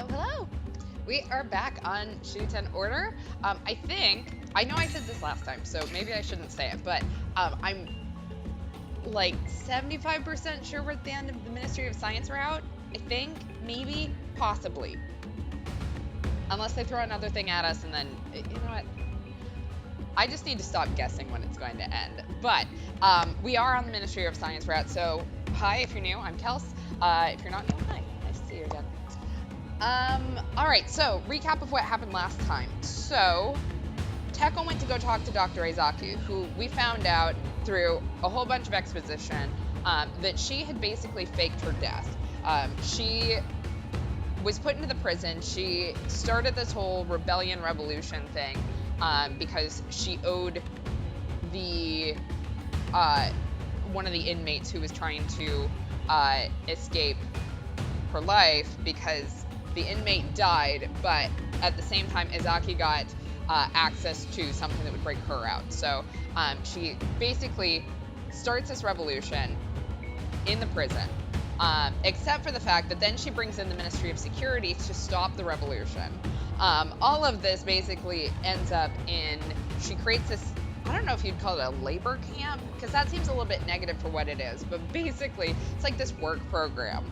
hello. We are back on Shuten Order. I know I said this last time, so maybe I shouldn't say it, but I'm like 75% sure we're at the end of the Ministry of Science route. I think, maybe, possibly. Unless they throw another thing at us and then, you know what? I just need to stop guessing when it's going to end. But we are on the Ministry of Science route, so hi if you're new, I'm Kels. If you're not new, hi. Nice to see you again. All right, so recap of what happened last time. So, Teko went to go talk to Dr. Izaki, who we found out through a whole bunch of exposition that she had basically faked her death. She was put into the prison. She started this whole rebellion revolution thing because she owed the one of the inmates who was trying to escape her life because the inmate died, but at the same time, Izaki got access to something that would break her out. So she basically starts this revolution in the prison, except for the fact that then she brings in the Ministry of Security to stop the revolution. All of this basically ends up in, she creates this, I don't know if you'd call it a labor camp, because that seems a little bit negative for what it is, but basically it's like this work program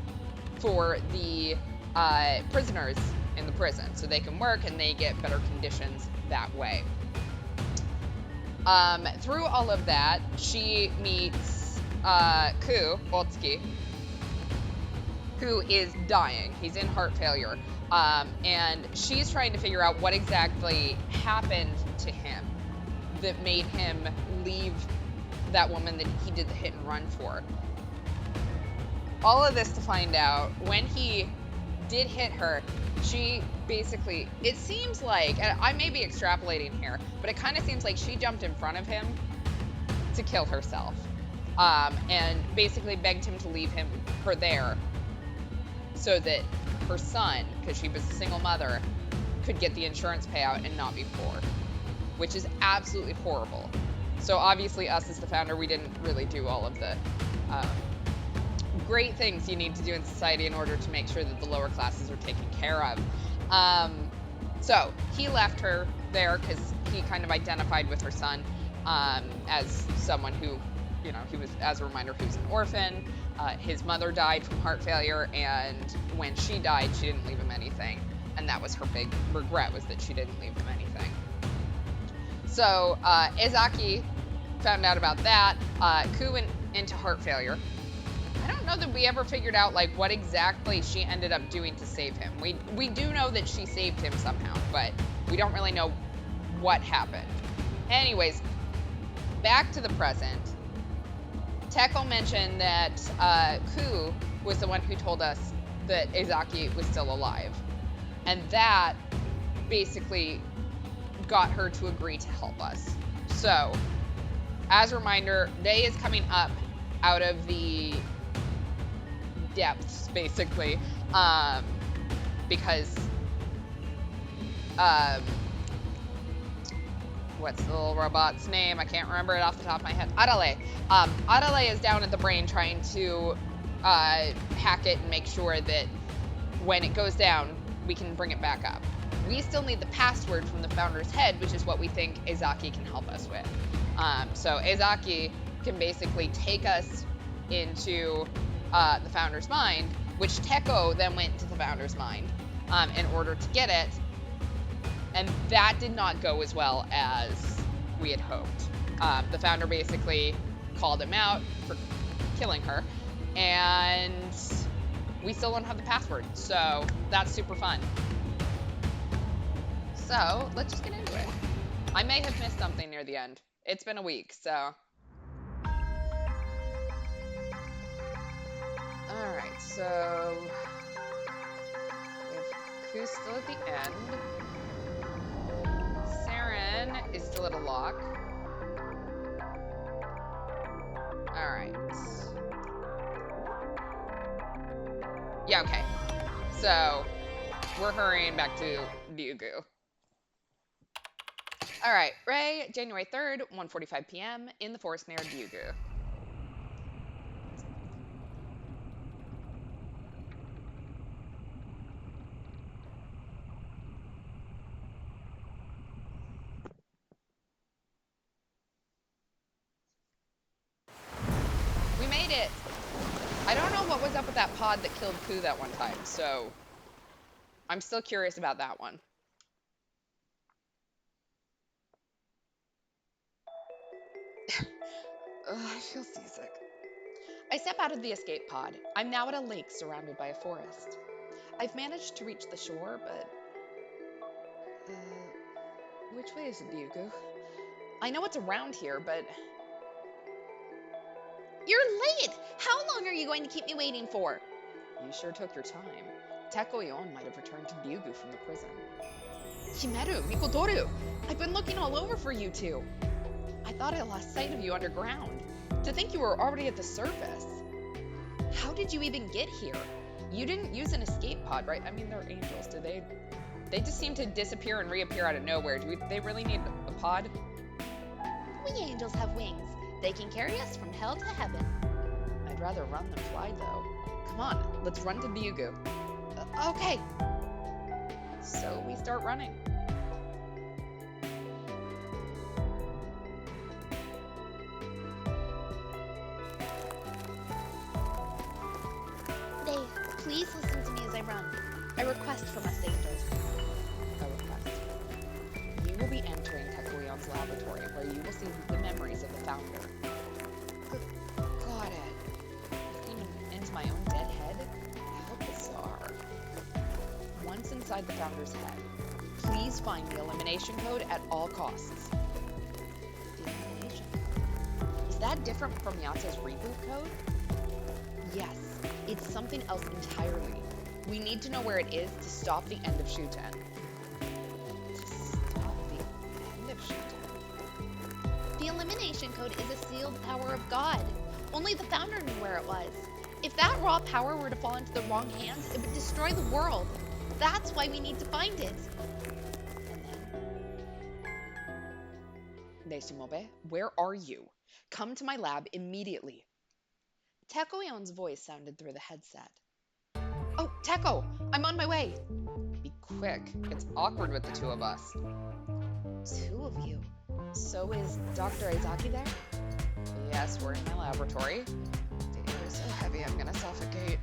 for the prisoners in the prison, so they can work and they get better conditions that way. Through all of that, she meets Boltsky, who is dying. He's in heart failure. And she's trying to figure out what exactly happened to him that made him leave that woman that he did the hit and run for. All of this to find out when he did hit her, she basically, it seems like, and I may be extrapolating here, but it kind of seems like she jumped in front of him to kill herself, and basically begged him to leave her there so that her son, because she was a single mother, could get the insurance payout and not be poor, which is absolutely horrible. So obviously us as the founder, we didn't really do all of the great things you need to do in society in order to make sure that the lower classes are taken care of. So he left her there because he kind of identified with her son as someone who, you know, he was, as a reminder, he was an orphan. His mother died from heart failure, and when she died, she didn't leave him anything. And that was her big regret, was that she didn't leave him anything. So Izaki found out about that. Ku went into heart failure. I don't know that we ever figured out like what exactly she ended up doing to save him. We do know that she saved him somehow, but we don't really know what happened. Anyways, back to the present. Teko mentioned that Ku was the one who told us that Izaki was still alive. And that basically got her to agree to help us. So, as a reminder, Day is coming up out of the depths, basically, because what's the little robot's name? I can't remember it off the top of my head. Adale. Adale is down at the brain trying to hack it and make sure that when it goes down, we can bring it back up. We still need the password from the founder's head, which is what we think Izaki can help us with. So Izaki can basically take us into the founder's mind, which Teko then went into the founder's mind in order to get it. And that did not go as well as we had hoped. The founder basically called him out for killing her, and we still don't have the password, so that's super fun. So let's just get into it. I may have missed something near the end. It's been a week, so. Alright, so we have Ku's still at the end. Saren is still at a lock. Alright. Yeah, okay. So, we're hurrying back to Ryugu. Alright, Ray, January 3rd, 1:45 p.m. in the forest near Ryugu. made it. I don't know what was up with that pod that killed Pooh that one time, so I'm still curious about that one. Ugh, I feel seasick. I step out of the escape pod. I'm now at a lake surrounded by a forest. I've managed to reach the shore, but... which way is it, Bugu? I know it's around here, but... You're late! How long are you going to keep me waiting for? You sure took your time. Teko might have returned to Bugu from the prison. Himeru, Mikotoru! I've been looking all over for you two. I thought I lost sight of you underground. To think you were already at the surface. How did you even get here? You didn't use an escape pod, right? I mean, they're angels. Do they? They just seem to disappear and reappear out of nowhere. They really need a pod? We angels have wings. They can carry us from hell to heaven. I'd rather run than fly, though. Come on, let's run to Bugu. Okay. So we start running. They, please listen to me as I run. I request from us angels. A request. You will be entering Tekoion's laboratory, where you will see the memories of the founder. Got it. Looking into my own dead head? How bizarre. Once inside the founder's head, please find the elimination code at all costs. The elimination code? Is that different from Yatsu's reboot code? Yes, it's something else entirely. We need to know where it is to stop the end of Shuten. To stop the end of Shuten? The elimination code is a sealed power of God. Only the founder knew where it was. If that raw power were to fall into the wrong hands, it would destroy the world. That's why we need to find it. And then... Nesumobe, where are you? Come to my lab immediately. Tekoion's voice sounded through the headset. Oh, Teko! I'm on my way! Be quick. It's awkward with the two of us. Two of you? So is Dr. Izaki there? Yes, we're in my laboratory. The air is so heavy I'm gonna suffocate.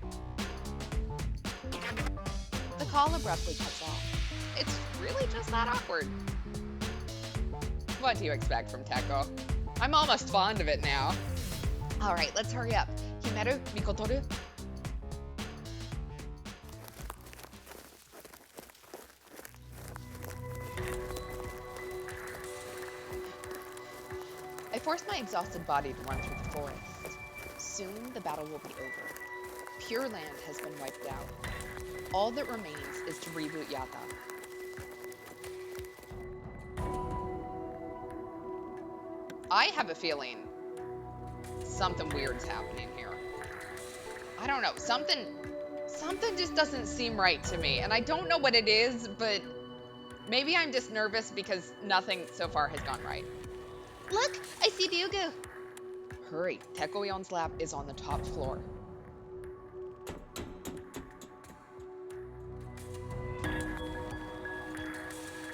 The call abruptly cuts off. It's really just that awkward. What do you expect from Teko? I'm almost fond of it now. All right, let's hurry up. Himeru, Mikotoru. I force my exhausted body to run through the forest. Soon the battle will be over. Pure Land has been wiped out. All that remains is to reboot Yatta. I have a feeling something weird's happening here. I don't know, something just doesn't seem right to me, and I don't know what it is, but maybe I'm just nervous because nothing so far has gone right. Look, I see Bugu. Hurry, Tekoion's lab is on the top floor.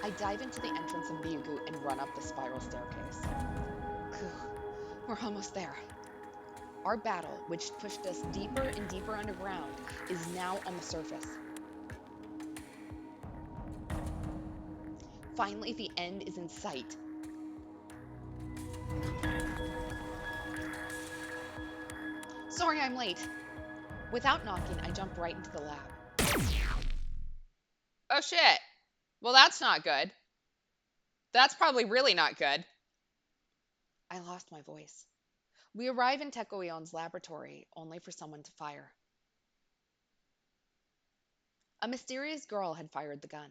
I dive into the entrance of Bugu and run up the spiral staircase. We're almost there. Our battle, which pushed us deeper and deeper underground, is now on the surface. Finally, the end is in sight. Sorry I'm late. Without knocking, I jump right into the lab. Oh shit. Well, that's not good. That's probably really not good. I lost my voice. We arrive in Tekoion's laboratory, only for someone to fire. A mysterious girl had fired the gun.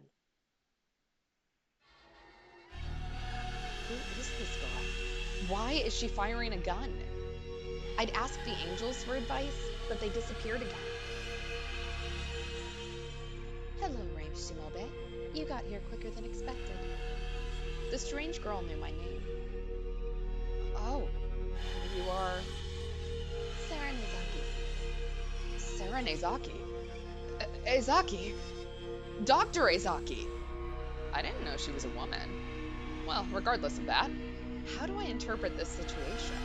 Who is this girl? Why is she firing a gun? I'd asked the angels for advice, but they disappeared again. Hello, Ray Shimobe. You got here quicker than expected. The strange girl knew my name. Oh, you are... Sarah Nizaki. Sarah Nezaki? Ezaki? Dr. Ezaki? I didn't know she was a woman. Well, regardless of that, how do I interpret this situation?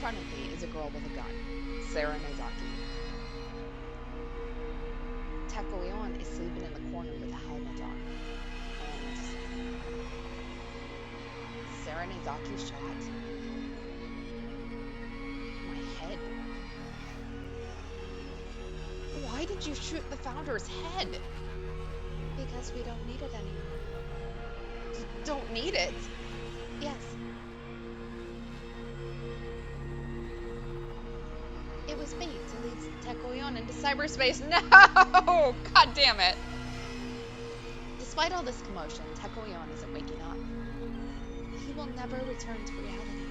front of me is a girl with a gun, Sarah Nezaki. Teko is sleeping in the corner with a helmet on. And Sarah Nezaki shot my head. Why did you shoot the founder's head? Because we don't need it anymore. Don't need it. Yes. It was fate to lead Teko into cyberspace. No! God damn it. Despite all this commotion, Teko isn't waking up. He will never return to reality.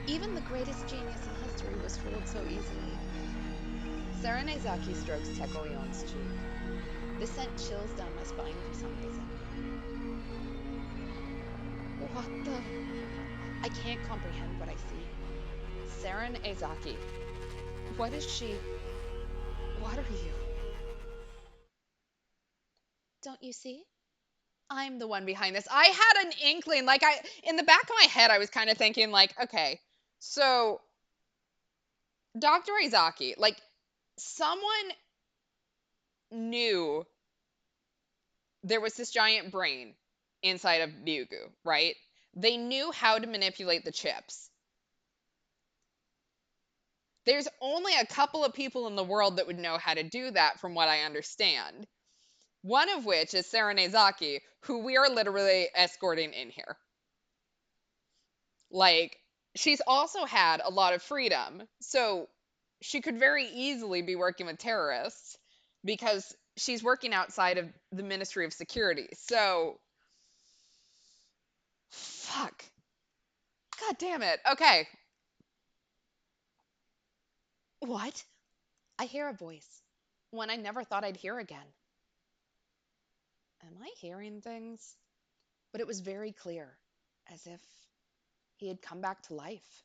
Even the greatest genius in history was fooled so easily. Sarah Nezaki strokes Teko cheek. The scent chills down my spine for some reason. What the? I can't comprehend what I see. Sarah Nezaki. What is she? What are you? Don't you see? I'm the one behind this. I had an inkling, in the back of my head, I was kind of thinking, okay, so Dr. Izaki, someone knew there was this giant brain inside of Ryugu, right? They knew how to manipulate the chips. There's only a couple of people in the world that would know how to do that, from what I understand. One of which is Sarah Nezaki, who we are literally escorting in here. She's also had a lot of freedom, so she could very easily be working with terrorists because she's working outside of the Ministry of Security. So, fuck. God damn it. Okay. What? I hear a voice. One I never thought I'd hear again. Am I hearing things? But it was very clear, as if he had come back to life.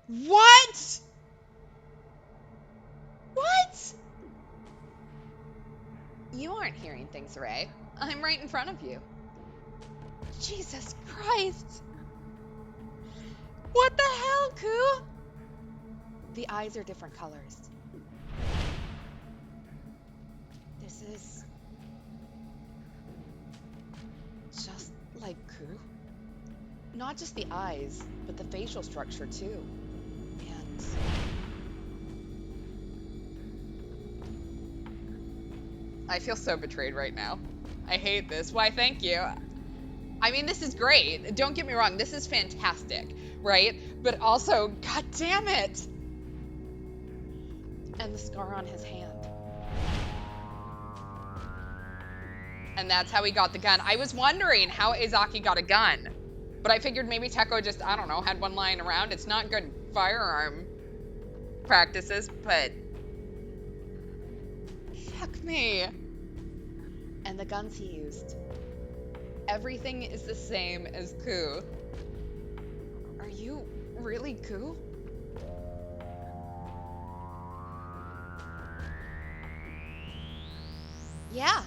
What? What? You aren't hearing things, Ray. I'm right in front of you. Jesus Christ! What the hell, Ku? The eyes are different colors. This is just like Ku. Not just the eyes, but the facial structure too. And I feel so betrayed right now. I hate this. Why, thank you. I mean, this is great. Don't get me wrong. This is fantastic, right? But also, god damn it. And the scar on his hand. And that's how he got the gun. I was wondering how Izaki got a gun. But I figured maybe Teko just, I don't know, had one lying around. It's not good firearm practices, but fuck me. And the guns he used. Everything is the same as Ku. Are you really Ku? Yeah.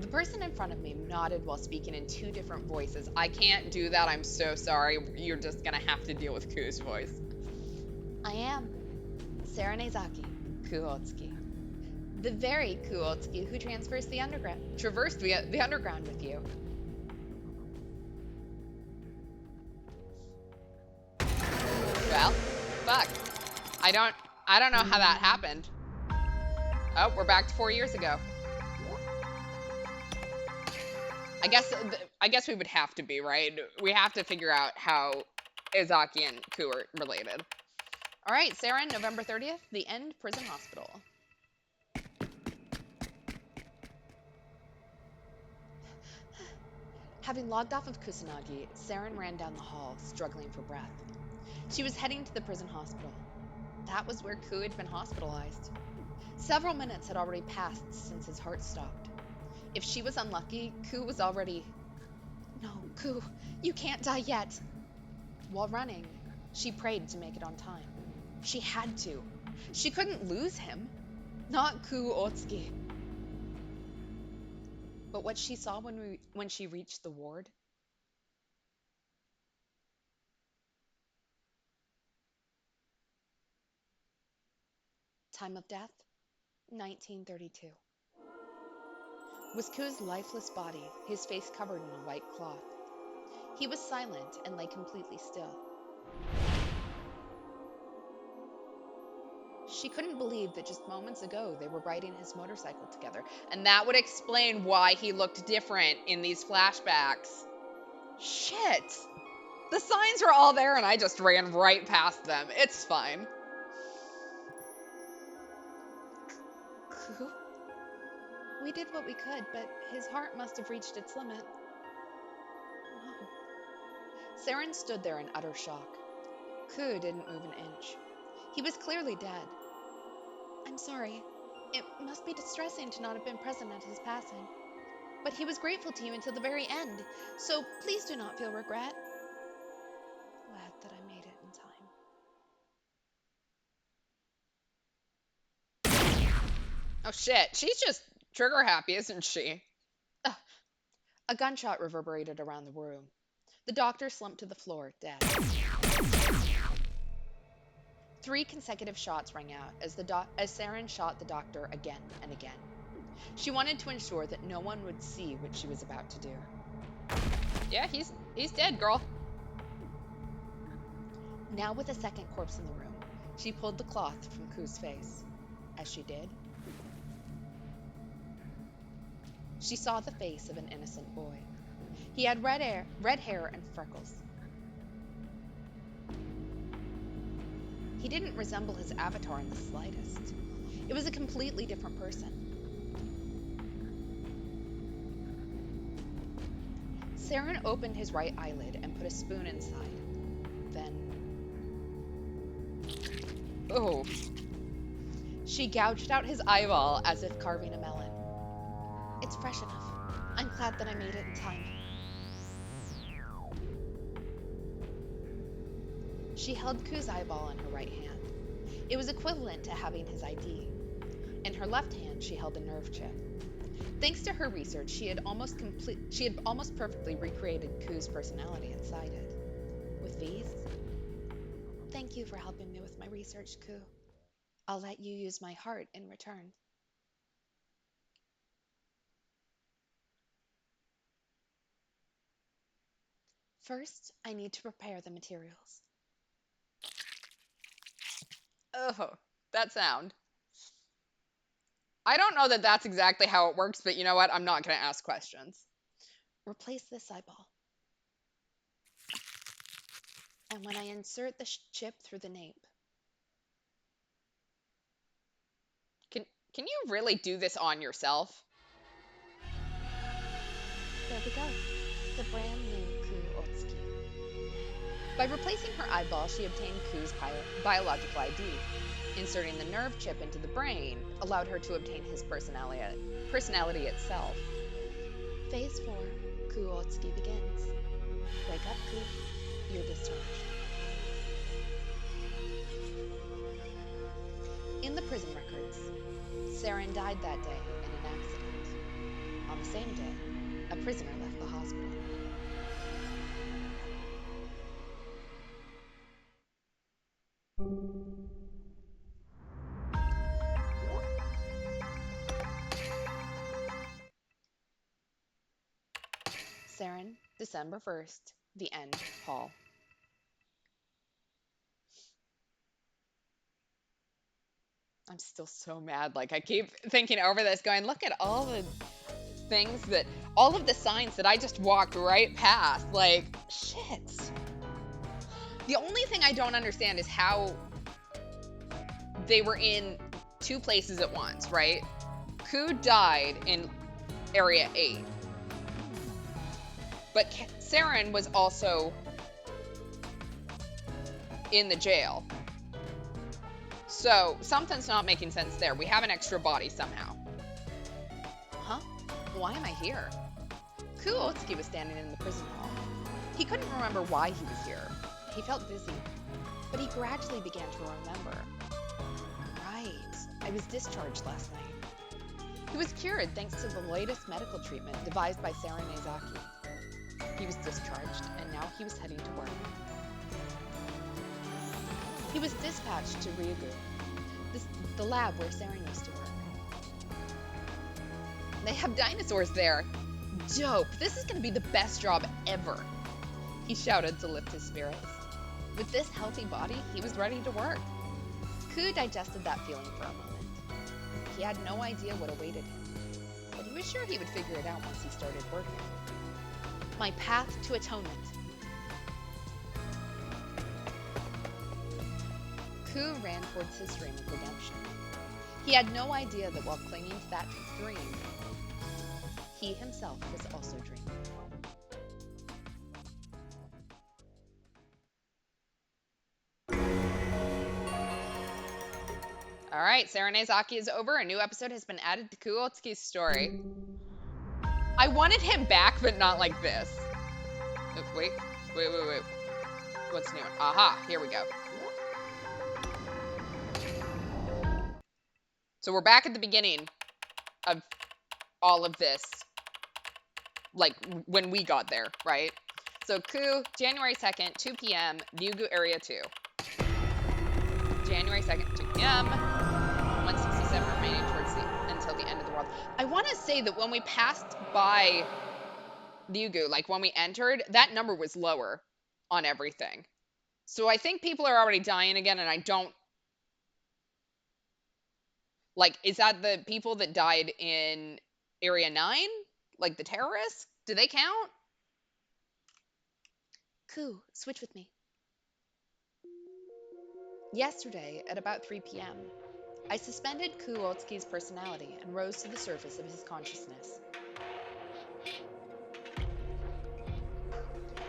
The person in front of me nodded while speaking in two different voices. I can't do that. I'm so sorry. You're just gonna have to deal with Ku's voice. I am. Sarah Nezaki. Kuotsuki. The very Kuotsuki who traversed the underground with you. Well, fuck. I don't know how that happened. Oh, we're back to 4 years ago. I guess we would have to be, right? We have to figure out how Izaki and Ku are related. All right, Sarah, November 30th, the End Prison Hospital. Having logged off of Kusanagi, Saren ran down the hall, struggling for breath. She was heading to the prison hospital. That was where Ku had been hospitalized. Several minutes had already passed since his heart stopped. If she was unlucky, Ku was already... No, Ku, you can't die yet. While running, she prayed to make it on time. She had to. She couldn't lose him. Not Ku Otsuki. But what she saw when she reached the ward, time of death, 1932, was Ku's lifeless body, his face covered in a white cloth. He was silent and lay completely still. She couldn't believe that just moments ago they were riding his motorcycle together. And that would explain why he looked different in these flashbacks. Shit. The signs were all there and I just ran right past them. It's fine. Ku? We did what we could, but his heart must have reached its limit. No. Saren stood there in utter shock. Ku didn't move an inch. He was clearly dead. I'm sorry. It must be distressing to not have been present at his passing. But he was grateful to you until the very end, so please do not feel regret. Glad that I made it in time. Oh shit. She's just trigger happy, isn't she? Ugh. A gunshot reverberated around the room. The doctor slumped to the floor, dead. Three consecutive shots rang out as Saren shot the doctor again and again. She wanted to ensure that no one would see what she was about to do. Yeah, he's dead, girl. Now, with a second corpse in the room, she pulled the cloth from Ku's face. As she did, she saw the face of an innocent boy. He had red hair and freckles. He didn't resemble his avatar in the slightest. It was a completely different person. Saren opened his right eyelid and put a spoon inside. Then, Oh. she gouged out his eyeball as if carving a melon. It's fresh enough. I'm glad that I made it in time. She held Ku's eyeball in her right hand. It was equivalent to having his ID. In her left hand, she held a nerve chip. Thanks to her research, she had almost perfectly recreated Ku's personality inside it. With these, thank you for helping me with my research, Ku. I'll let you use my heart in return. First, I need to prepare the materials. Oh, that sound. I don't know that that's exactly how it works, but you know what? I'm not going to ask questions. Replace this eyeball. And when I insert the chip through the nape, Can you really do this on yourself? there we go. The brand new Ku Otsuki. By replacing her eyeball, she obtained Ku's biological ID. Inserting the nerve chip into the brain allowed her to obtain his personality itself. Phase 4, Ku Otsuki begins. Wake up, Ku. You're discharged. In the prison records, Saren died that day in an accident. On the same day, a prisoner left the hospital. Saren, December 1st, the end, Hall. I'm still so mad. Like, I keep thinking over this, going, look at all the all of the signs that I just walked right past. Like, shit. The only thing I don't understand is how they were in two places at once, right? Ku died in Area 8. But Saren was also in the jail. So something's not making sense there. We have an extra body somehow. Huh? Why am I here? Ku Otsuki was standing in the prison hall. He couldn't remember why he was here. He felt dizzy, but he gradually began to remember. Right, I was discharged last night. He was cured thanks to the latest medical treatment devised by Sarah Nezaki. He was discharged, and now he was heading to work. He was dispatched to Ryugu, the lab where Saren used to work. They have dinosaurs there. Dope. This is going to be the best job ever. He shouted to lift his spirits. With this healthy body, he was ready to work. Ku digested that feeling for a moment. He had no idea what awaited him, but he was sure he would figure it out once he started working. My path to atonement. Ku ran towards his dream of redemption. He had no idea that while clinging to that dream, he himself was also dreaming. All right, Serenezaki is over. A new episode has been added to Kuotsuki's story. I wanted him back, but not like this. Oh, wait. What's new? Aha, here we go. So we're back at the beginning of all of this, like when we got there, right? So Ku, January 2nd, 2 p.m., Ryugu Area 2. January 2nd, 2 p.m., 167 remaining until the end of the world. I want to say that when we passed by Ryugu, like when we entered, that number was lower on everything. So I think people are already dying again, and I don't... Like, is that the people that died in Area 9? Like the terrorists? Do they count? Ku, switch with me. Yesterday, at about 3 p.m., I suspended Kuotsuki's personality and rose to the surface of his consciousness.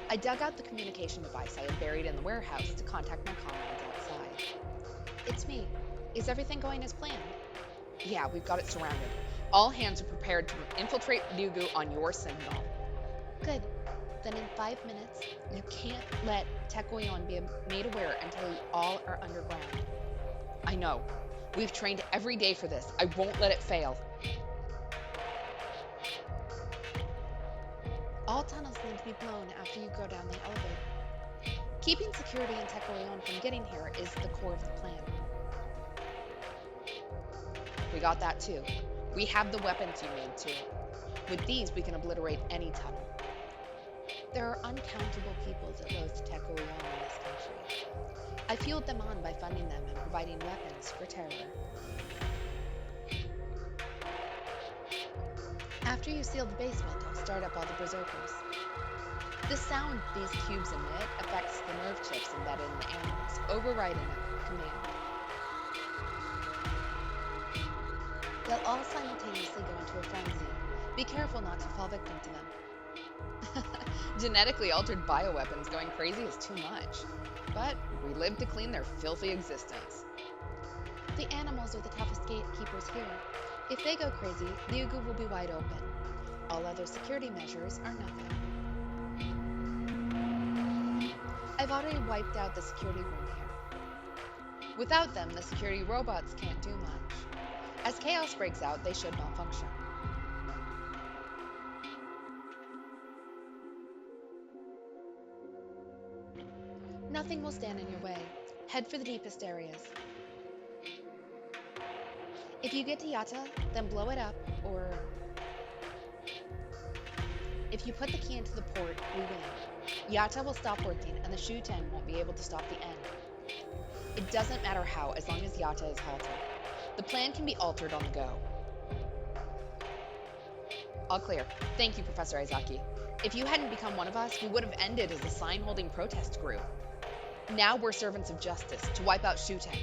I dug out the communication device I had buried in the warehouse to contact my comrades outside. It's me. Is everything going as planned? Yeah, we've got it surrounded. All hands are prepared to infiltrate Ryugu on your signal. Good. Then in 5 minutes, you can't let Teko be made aware until you all are underground. I know. We've trained every day for this. I won't let it fail. All tunnels need to be blown after you go down the elevator. Keeping security and Teko from getting here is the core of the plan. We got that too. We have the weapons you made too. With these, we can obliterate any tunnel. There are uncountable peoples that loathe Teko in this country. I fueled them on by funding them and providing weapons for terror. After you seal the basement, I'll start up all the berserkers. The sound these cubes emit affects the nerve chips embedded in the animals, overriding a command. They'll all simultaneously go into a frenzy. Be careful not to fall victim to them. Genetically altered bioweapons going crazy is too much. But we live to clean their filthy existence. The animals are the toughest gatekeepers here. If they go crazy, Ryugu will be wide open. All other security measures are nothing. I've already wiped out the security room here. Without them, the security robots can't do much. As chaos breaks out, they should malfunction. Nothing will stand in your way. Head for the deepest areas. If you get to Yatta, then blow it up, or... If you put the key into the port, we win. Yatta will stop working, and the Shuten won't be able to stop the end. It doesn't matter how, as long as Yatta is halted. The plan can be altered on the go. All clear. Thank you, Professor Izaki. If you hadn't become one of us, we would have ended as a sign-holding protest group. Now we're servants of justice to wipe out Shuten.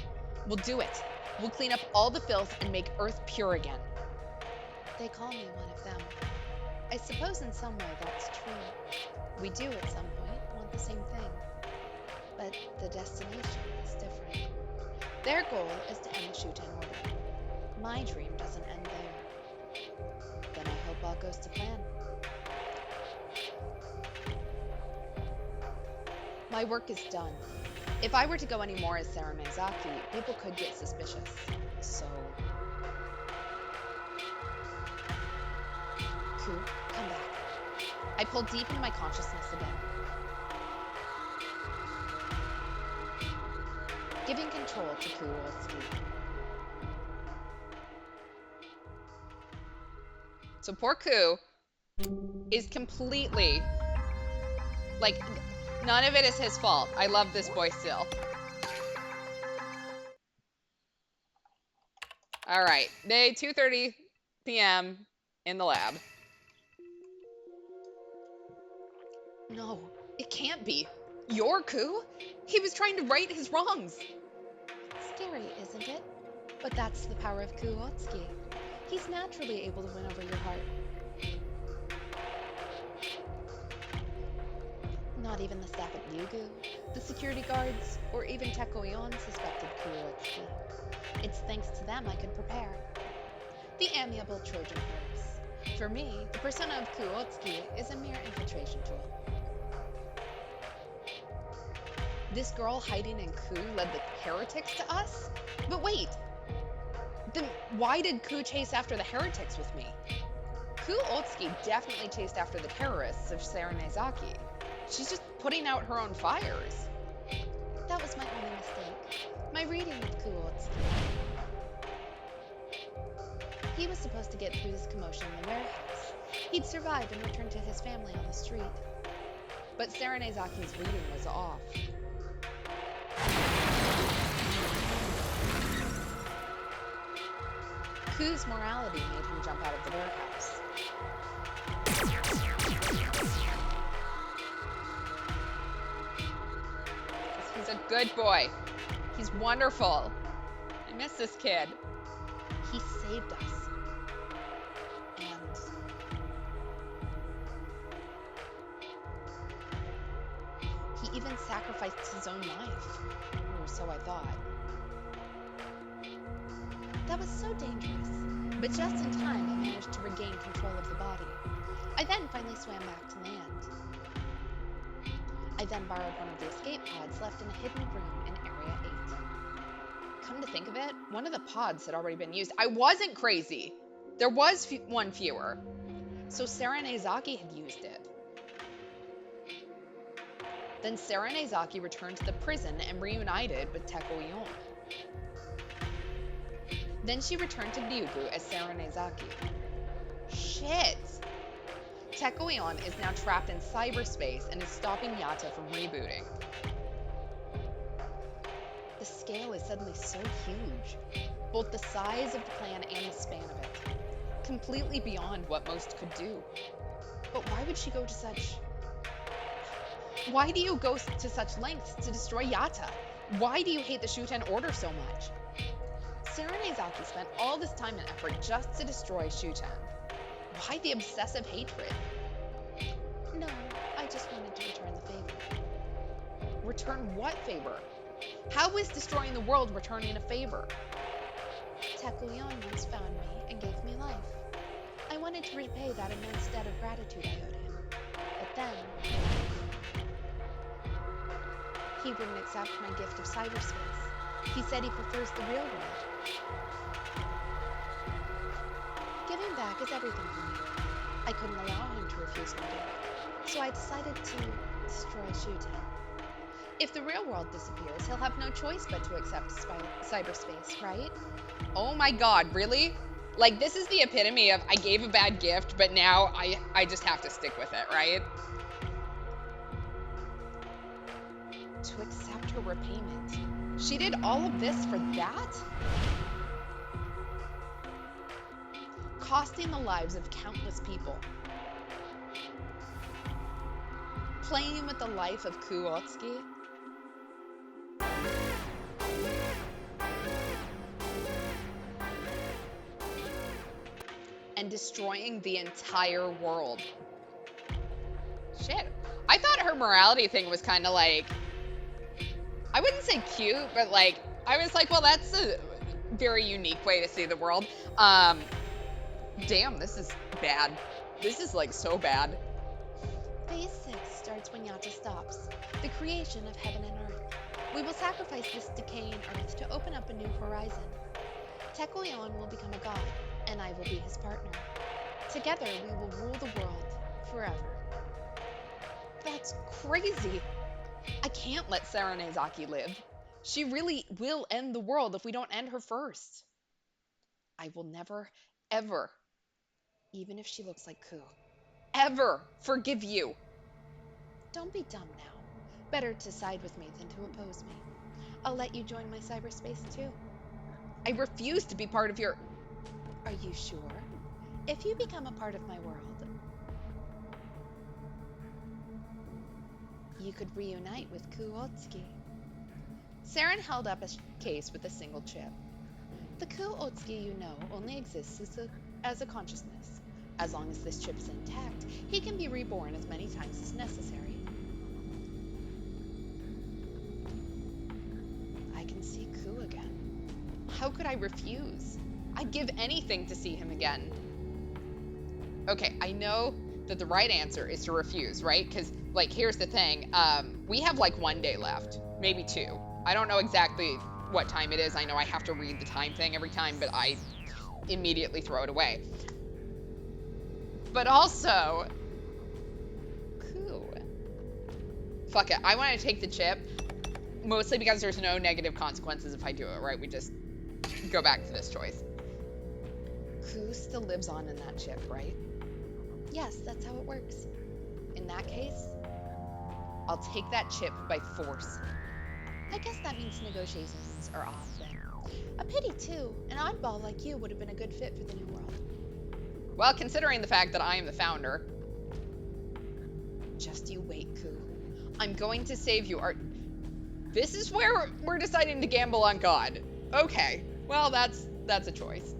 We'll do it. We'll clean up all the filth and make Earth pure again. They call me one of them. I suppose in some way that's true. We do at some point want the same thing. But the destination is different. Their goal is to end the Shuten order. My dream doesn't end there. Then I hope all goes to plan. My work is done. If I were to go any more as Sarah Mizaki, people could get suspicious. So... Ku, come back. I pulled deep into my consciousness again, giving control to Kuolski. So poor Ku is completely like none of it is his fault. I love this boy still. All right, day 2:30 p.m. in the lab. No, it can't be. Your Ku? He was trying to right his wrongs. Scary, isn't it? But that's the power of Kuotski. He's naturally able to win over your heart. Not even the staff at Yugu, the security guards, or even Teko suspected Kuotski. It's thanks to them I could prepare. The amiable Trojan horse. For me, the persona of Kuotski is a mere infiltration tool. This girl hiding in Ku led the heretics to us? But wait, then why did Ku chase after the heretics with me? Kuotski definitely chased after the terrorists of Serenezaki. She's just putting out her own fires. That was my only mistake. My reading of Kuotski. He was supposed to get through this commotion in the warehouse. He'd survive and return to his family on the street. But Serenezaki's reading was off. Ku's morality made him jump out of the warehouse. He's a good boy. He's wonderful. I miss this kid. He saved us. And he even sacrificed his own life. Or so I thought. That was so dangerous. But just in time, I managed to regain control of the body. I then finally swam back to land. I then borrowed one of the escape pods left in a hidden room in Area 8. Come to think of it, one of the pods had already been used. I wasn't crazy. There was one fewer. So Serenezaki had used it. Then Serenezaki returned to the prison and reunited with Teko. Then she returned to Ryugu as Serenezaki. Shit! Teko is now trapped in cyberspace and is stopping Yata from rebooting. The scale is suddenly so huge. Both the size of the plan and the span of it. Completely beyond what most could do. But why would she go to such... Why do you go to such lengths to destroy Yata? Why do you hate the Shuten Order so much? Serenezaki spent all this time and effort just to destroy Shuten. Why the obsessive hatred? No, I just wanted to return the favor. Return what favor? How is destroying the world returning a favor? Teko once found me and gave me life. I wanted to repay that immense debt of gratitude I owed him. But then... he wouldn't accept my gift of cyberspace. He said he prefers the real world. Giving back is everything for me. I couldn't allow him to refuse my gift, so I decided to destroy Shuten. If the real world disappears, he'll have no choice but to accept cyberspace, right? Oh my god, really? Like, this is the epitome of I gave a bad gift, but now I just have to stick with it, right? To accept her repayment. She did all of this for that? Costing the lives of countless people. Playing with the life of Kuotski? And destroying the entire world. Shit. I thought her morality thing was kind of like, I wouldn't say cute, but like, I was like, well, that's a very unique way to see the world. Damn, this is bad. This is like so bad. Phase 6 starts when Yata stops, the creation of heaven and earth. We will sacrifice this decaying earth to open up a new horizon. Teko will become a god, and I will be his partner. Together, we will rule the world forever. That's crazy. I can't let Saranezaki live. She really will end the world if we don't end her first. I will never, ever, Even if she looks like Ku. ever forgive you. Don't be dumb now. Better to side with me than to oppose me. I'll let you join my cyberspace too. I refuse to be part of your. Are you sure? If you become a part of my world, you could reunite with Kuotsuki. Saren held up a case with a single chip. The Kuotsuki you know only exists as a consciousness. As long as this chip is intact, he can be reborn as many times as necessary. I can see Ku again. How could I refuse? I'd give anything to see him again. Okay, I know that the right answer is to refuse, right? Because, like, here's the thing. We have like 1 day left, maybe 2. I don't know exactly what time it is. I know I have to read the time thing every time, but I immediately throw it away. But also, cool. Fuck it. I want to take the chip, mostly because there's no negative consequences if I do it, right? We just go back to this choice. Ku still lives on in that chip, right? Yes, that's how it works. In that case, I'll take that chip by force. I guess that means negotiations are off then. A pity, too. An oddball like you would have been a good fit for the new world. Well, considering the fact that I am the founder. Just you wait, Ku. I'm going to save you. This is where we're deciding to gamble on God. Okay, well, that's a choice.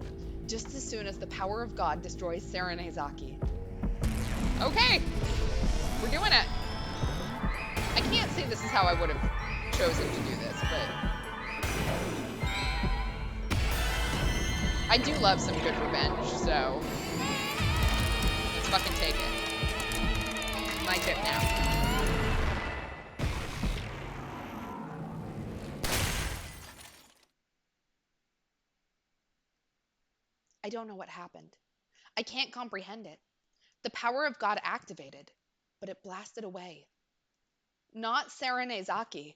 Just as soon as the power of God destroys Saranezaki. Okay, we're doing it. I can't say this is how I would have chosen to do this, but I do love some good revenge, so let's fucking take it. My tip now. I don't know what happened. I can't comprehend it. The power of God activated, but it blasted away. Not Saranezaki,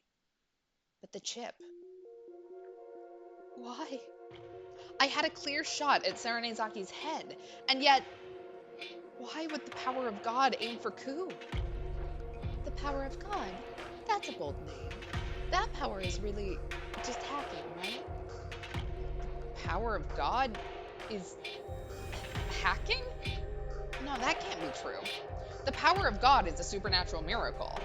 but the chip. Why? I had a clear shot at Saranezaki's head, and yet, why would the power of God aim for Ku? The power of God? That's a bold name. That power is really just hacking, right? Power of God is hacking? No, that can't be true. The power of God is a supernatural miracle.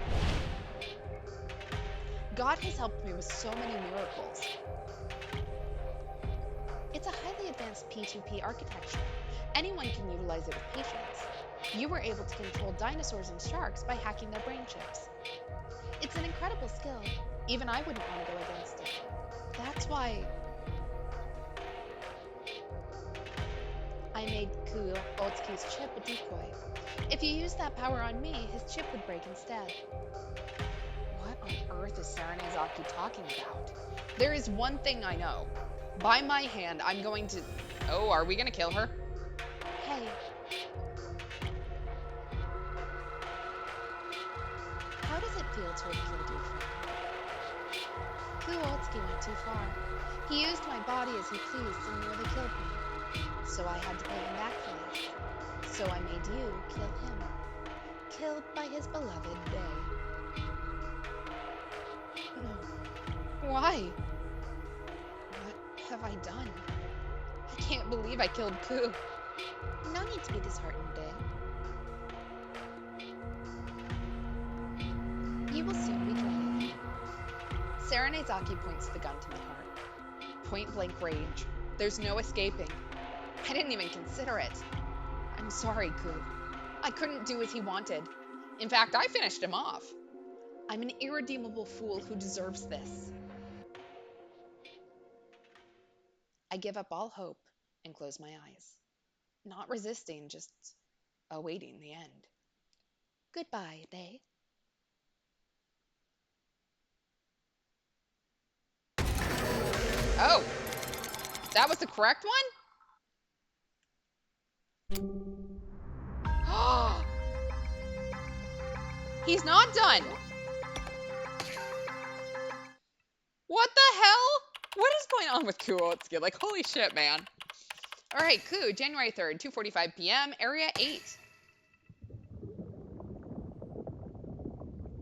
God has helped me with so many miracles. It's a highly advanced P2P architecture. Anyone can utilize it with patience. You were able to control dinosaurs and sharks by hacking their brain chips. It's an incredible skill. Even I wouldn't want to go against it. That's why I made Kuotsuki's chip a decoy. If you use that power on me, his chip would break instead. What on earth is Saranezaki talking about? There is one thing I know. By my hand, I'm going to... Oh, are we going to kill her? Hey. How does it feel to have killed your friend? Kuotsuki went too far. He used my body as he pleased and nearly killed me. So I had to pay him back for this. So I made you kill him. Killed by his beloved Day. No. Why? What have I done? I can't believe I killed Ku. No need to be disheartened, Day. You will soon be dreaded. Saranezaki points the gun to my heart. Point blank rage. There's no escaping. I didn't even consider it. I'm sorry, Ku. I couldn't do as he wanted. In fact, I finished him off. I'm an irredeemable fool who deserves this. I give up all hope and close my eyes. Not resisting, just awaiting the end. Goodbye, Day. Oh, that was the correct one? He's not done. What the hell? What is going on with Kuotsuki? Like, holy shit, man. All right, Ku, January 3rd, 2:45 p.m., Area 8.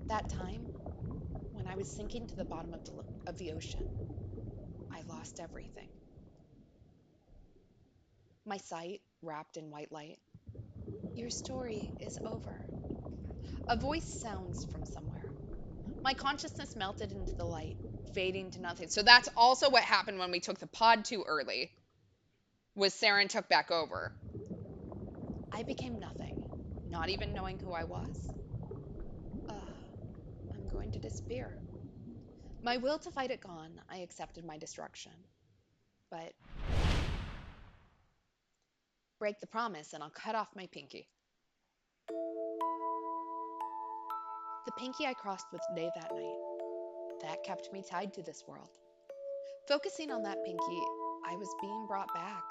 That time, when I was sinking to the bottom of the ocean, I lost everything. My sight wrapped in white light. Your story is over. A voice sounds from somewhere. My consciousness melted into the light, fading to nothing. So that's also what happened when we took the pod too early, was Saren took back over. I became nothing, not even knowing who I was. I'm going to disappear. My will to fight it gone, I accepted my destruction. But break the promise and I'll cut off my pinky. The pinky I crossed with Day that night, that kept me tied to this world. Focusing on that pinky, I was being brought back.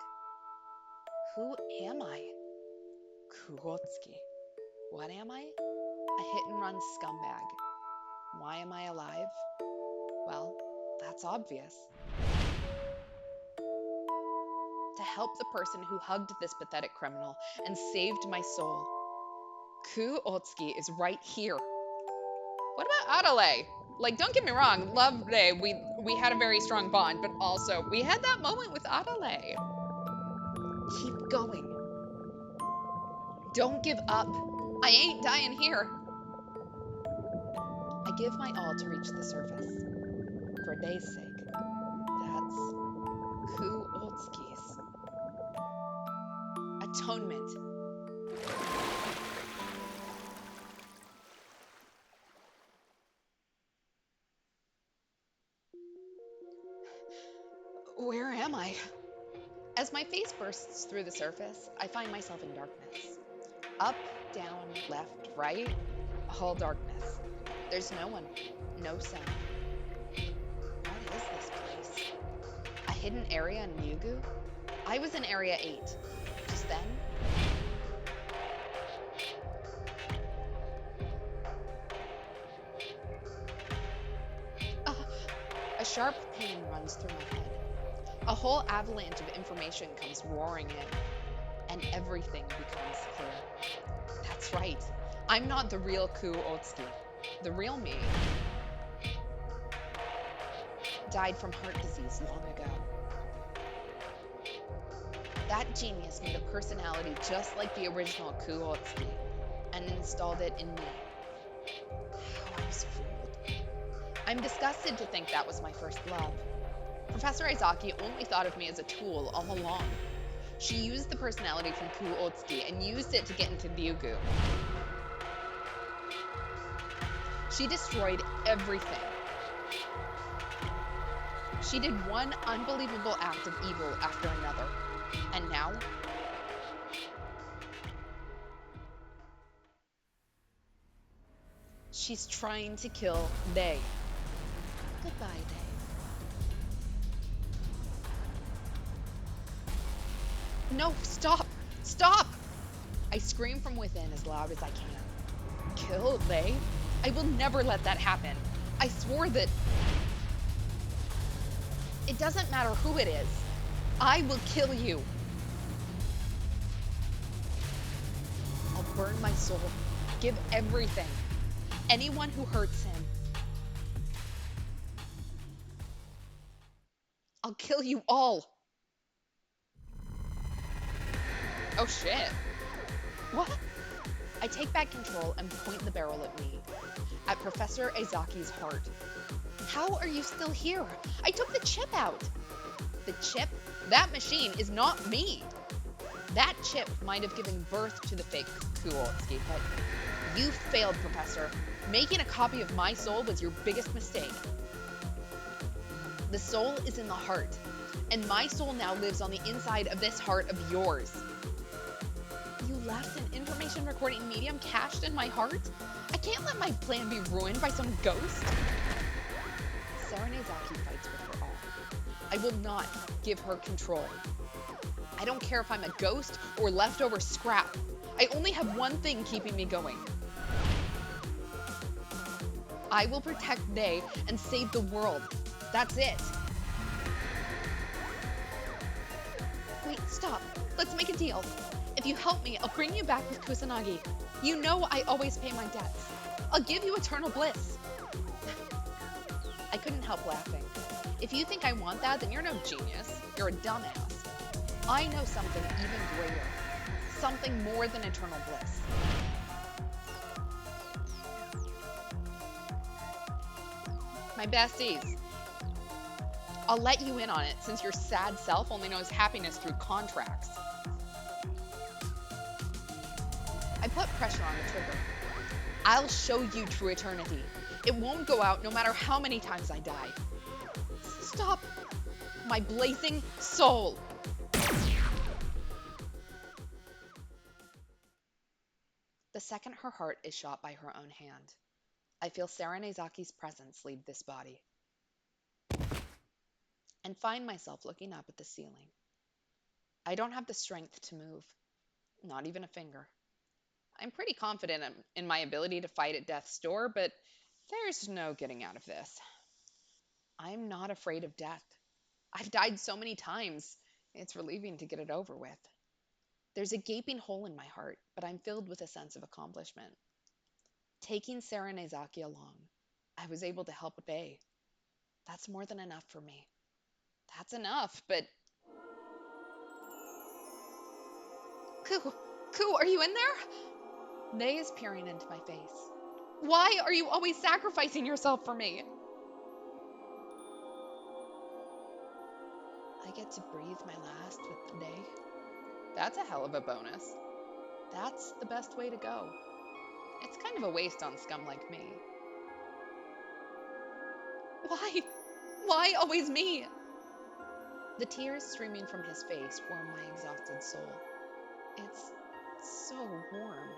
Who am I? Kuotsuki. What am I? A hit and run scumbag. Why am I alive? Well, that's obvious. To help the person who hugged this pathetic criminal and saved my soul. Kuotsuki is right here. What about Adelaide? Like, don't get me wrong, love Day, we had a very strong bond, but also we had that moment with Adelaide. Keep going. Don't give up. I ain't dying here. I give my all to reach the surface. For Day's sake. That's Kuotsuki's. Atonement. Where am I? As my face bursts through the surface, I find myself in darkness. Up, down, left, right, all darkness. There's no one, no sound. What is this place? A hidden area in Ryugu? I was in Area 8. Just then, a sharp pain runs through my head. A whole avalanche of information comes roaring in, and everything becomes clear. That's right. I'm not the real Kuotsuki. The real me died from heart disease long ago. That genius made a personality just like the original Kuotsuki and installed it in me. How I was fooled. I'm disgusted to think that was my first love. Professor Izaki only thought of me as a tool all along. She used the personality from Kuotsuki and used it to get into Ryugu. She destroyed everything. She did one unbelievable act of evil after another. And now, she's trying to kill Day. Goodbye, Day. No, stop! Stop! I scream from within as loud as I can. Kill Day? I will never let that happen. I swore that... It doesn't matter who it is. I will kill you. I'll burn my soul. Give everything. Anyone who hurts him. I'll kill you all. Oh shit. What? I take back control and point the barrel at me. At Professor Izaki's heart. How are you still here? I took the chip out. The chip? That machine is not me. That chip might have given birth to the fake Kuotsuki, but you failed, Professor. Making a copy of my soul was your biggest mistake. The soul is in the heart, and my soul now lives on the inside of this heart of yours. You left an information recording medium cached in my heart? I can't let my plan be ruined by some ghost. Saren Izaki fights with her all. I will not give her control. I don't care if I'm a ghost or leftover scrap. I only have one thing keeping me going. I will protect they and save the world. That's it. Wait, stop. Let's make a deal. If you help me, I'll bring you back with Kusanagi. You know I always pay my debts. I'll give you eternal bliss. I couldn't help laughing. If you think I want that, then you're no genius. You're a dumbass. I know something even greater. Something more than eternal bliss. My besties. I'll let you in on it since your sad self only knows happiness through contracts. I put pressure on the trigger. I'll show you true eternity. It won't go out no matter how many times I die. Stop, my blazing soul. The second her heart is shot by her own hand, I feel Saranezaki's presence leave this body and find myself looking up at the ceiling. I don't have the strength to move, not even a finger. I'm pretty confident in my ability to fight at death's door, but there's no getting out of this. I'm not afraid of death. I've died so many times, it's relieving to get it over with. There's a gaping hole in my heart, but I'm filled with a sense of accomplishment. Taking Saranezaki along, I was able to help Bay. That's more than enough for me. That's enough, but Ku, Ku, are you in there? Nay is peering into my face. Why are you always sacrificing yourself for me? I get to breathe my last with Nay. That's a hell of a bonus. That's the best way to go. It's kind of a waste on scum like me. Why? Why always me? The tears streaming from his face warm my exhausted soul. It's so warm.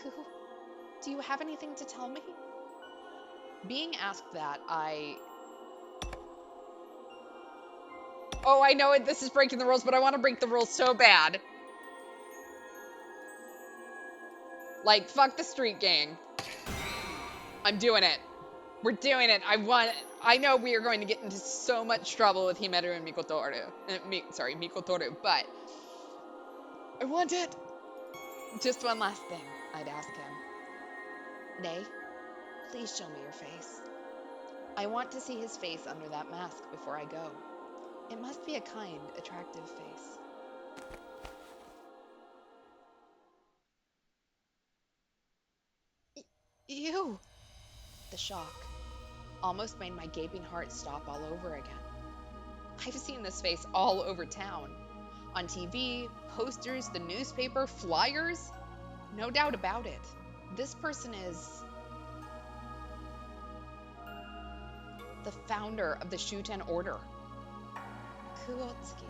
Ku, do you have anything to tell me? Being asked that, Oh, I know it. This is breaking the rules, but I want to break the rules so bad. Like, fuck the street gang. I'm doing it. We're doing it. I know we are going to get into so much trouble with Himeru and Mikotoru. Mikotoru, but I want it. Just one last thing, I'd ask him. Nay, please show me your face. I want to see his face under that mask before I go. It must be a kind, attractive face. You! The shock almost made my gaping heart stop all over again. I've seen this face all over town. On TV, posters, the newspaper, flyers. No doubt about it. This person is the founder of the Shuten Order. Kuotsuki.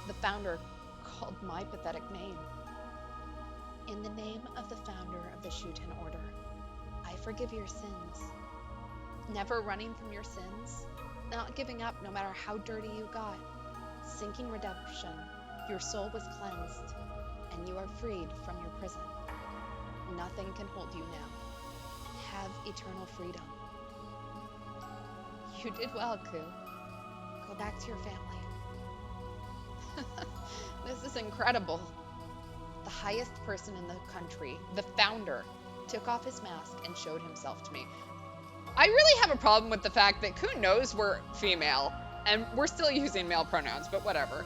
The founder called my pathetic name. In the name of the founder of the Shuten Order, I forgive your sins. Never running from your sins, not giving up no matter how dirty you got. Sinking redemption, your soul was cleansed, and you are freed from your prison. Nothing can hold you now. Have eternal freedom. You did well, Ku. Go back to your family. This is incredible. The highest person in the country, the founder, took off his mask and showed himself to me. I really have a problem with the fact that Ku knows we're female, and we're still using male pronouns, but whatever.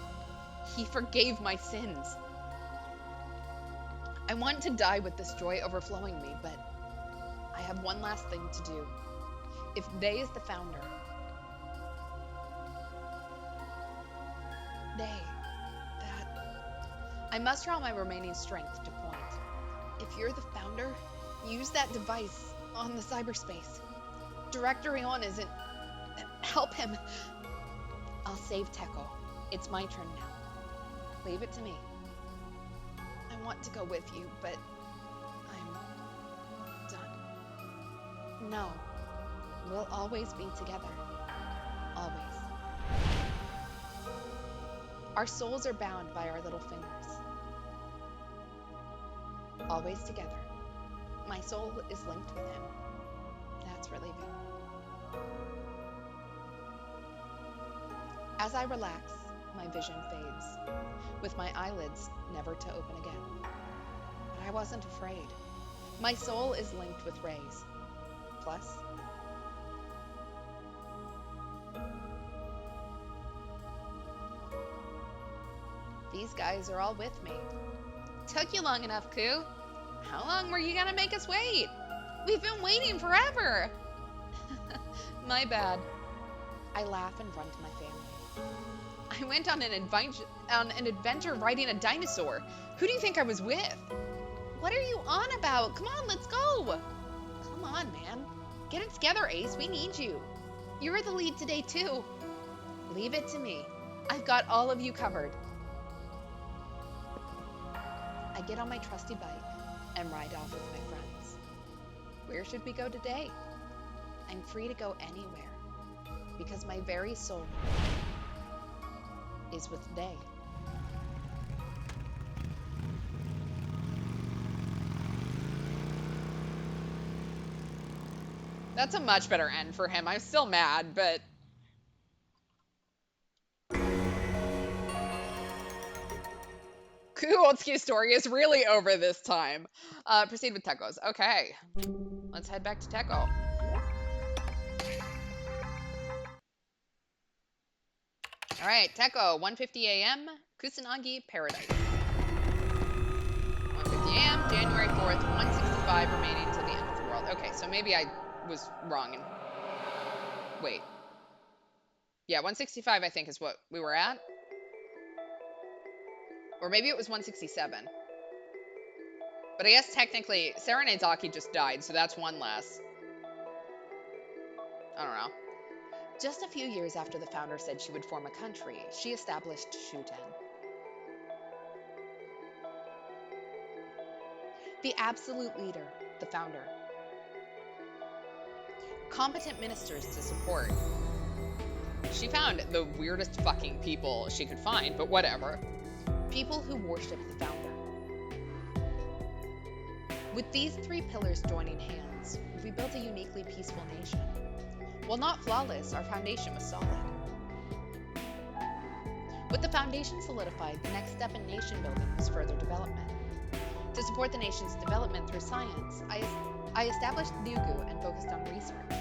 He forgave my sins. I want to die with this joy overflowing me, but I have one last thing to do. If they is the founder, I must draw my remaining strength to point. If you're the founder, use that device on the cyberspace. Director Rion isn't... Help him. I'll save Teko. It's my turn now. Leave it to me. I want to go with you, but I'm done. No. We'll always be together. Always. Our souls are bound by our little fingers. always together. My soul is linked with him. That's relieving. As I relax, my vision fades, with my eyelids never to open again. But I wasn't afraid. My soul is linked with Ray's. Plus, these guys are all with me. Took you long enough, Koo. How long were you gonna make us wait? We've been waiting forever. My bad. I laugh and run to my family. I went on an adventure riding a dinosaur. Who do you think I was with? What are you on about? Come on, let's go. Come on, man. Get it together, Ace. We need you. You're the lead today, too. Leave it to me. I've got all of you covered. I get on my trusty bike and ride off with my friends. Where should we go today? I'm free to go anywhere because my very soul is with today. That's a much better end for him. I'm still mad, but Kuotsuki's story is really over this time. Proceed with Teko's. Okay, let's head back to Teko. All right, Teko, 1:50 a.m., Kusanagi Paradise. 1:50 a.m., January 4th, 165 remaining till the end of the world. Okay, so maybe I was wrong. And wait. Yeah, 165 I think is what we were at. Or maybe it was 167. But I guess technically, Serenazaki just died, so that's one less. I don't know. Just a few years after the founder said she would form a country, she established Shuten. The absolute leader, the founder. Competent ministers to support. She found the weirdest fucking people she could find, but whatever. People who worship the founder. With these three pillars joining hands, we built a uniquely peaceful nation. While not flawless, our foundation was solid. With the foundation solidified, the next step in nation building was further development. To support the nation's development through science, I established Ryugu and focused on research.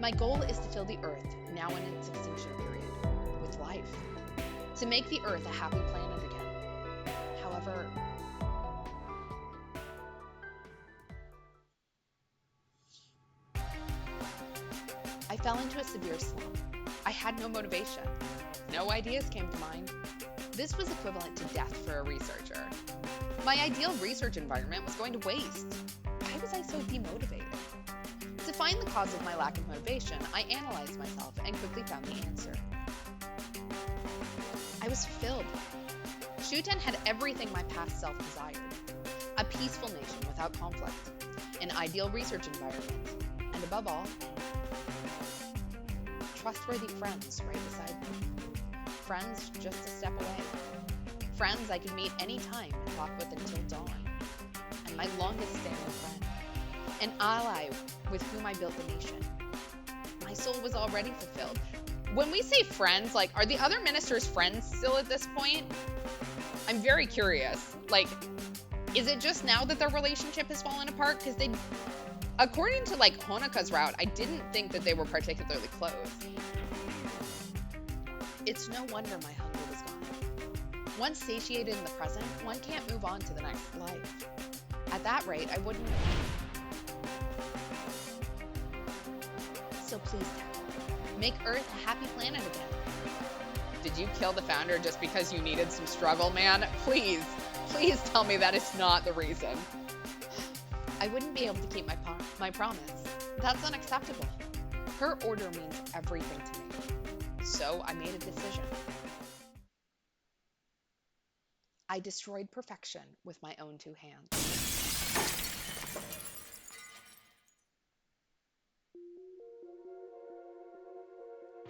My goal is to fill the Earth, now in its extinction period, with life. To make the Earth a happy planet again. However, I fell into a severe slump. I had no motivation. No ideas came to mind. This was equivalent to death for a researcher. My ideal research environment was going to waste. Why was I so demotivated? To find the cause of my lack of motivation, I analyzed myself and quickly found the answer. I was fulfilled. Shuten had everything my past self desired. A peaceful nation without conflict, an ideal research environment, and above all, trustworthy friends right beside me. Friends just a step away. Friends I could meet anytime and talk with until dawn. And my longest standing friend. An ally with whom I built the nation. My soul was already fulfilled. When we say friends, like, are the other ministers friends still at this point? I'm very curious. Like, is it just now that their relationship has fallen apart? Because they, according to, like, Honoka's route, I didn't think that they were particularly close. It's no wonder my hunger was gone. Once satiated in the present, one can't move on to the next life. At that rate, I wouldn't. So please, Teko, make Earth a happy planet again. Did you kill the founder just because you needed some struggle, man? Please, please tell me that is not the reason. I wouldn't be able to keep my promise. That's unacceptable. Her order means everything to me. So I made a decision. I destroyed perfection with my own two hands.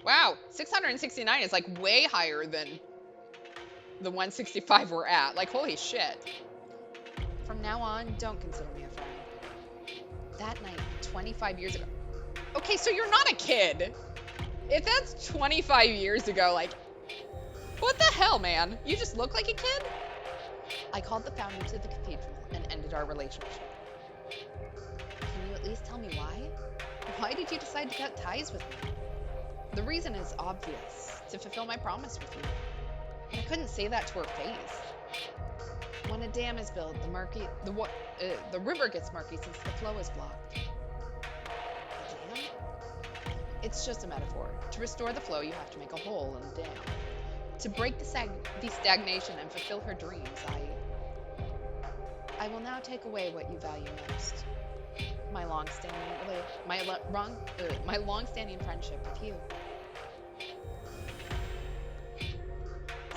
Wow, 669 is like way higher than the 165 we're at. Like, holy shit. From now on, don't consider me a friend. That night, 25 years ago. Okay, so you're not a kid. If that's 25 years ago, like, what the hell, man? You just look like a kid? I called the founder to the cathedral and ended our relationship. Can you at least tell me why? Why did you decide to cut ties with me? The reason is obvious, to fulfill my promise with you. But I couldn't say that to her face. When a dam is built, the river gets murky since the flow is blocked. A dam? It's just a metaphor. To restore the flow, you have to make a hole in the dam. To break the stagnation and fulfill her dreams, I will now take away what you value most. My long-standing my long-standing friendship with you.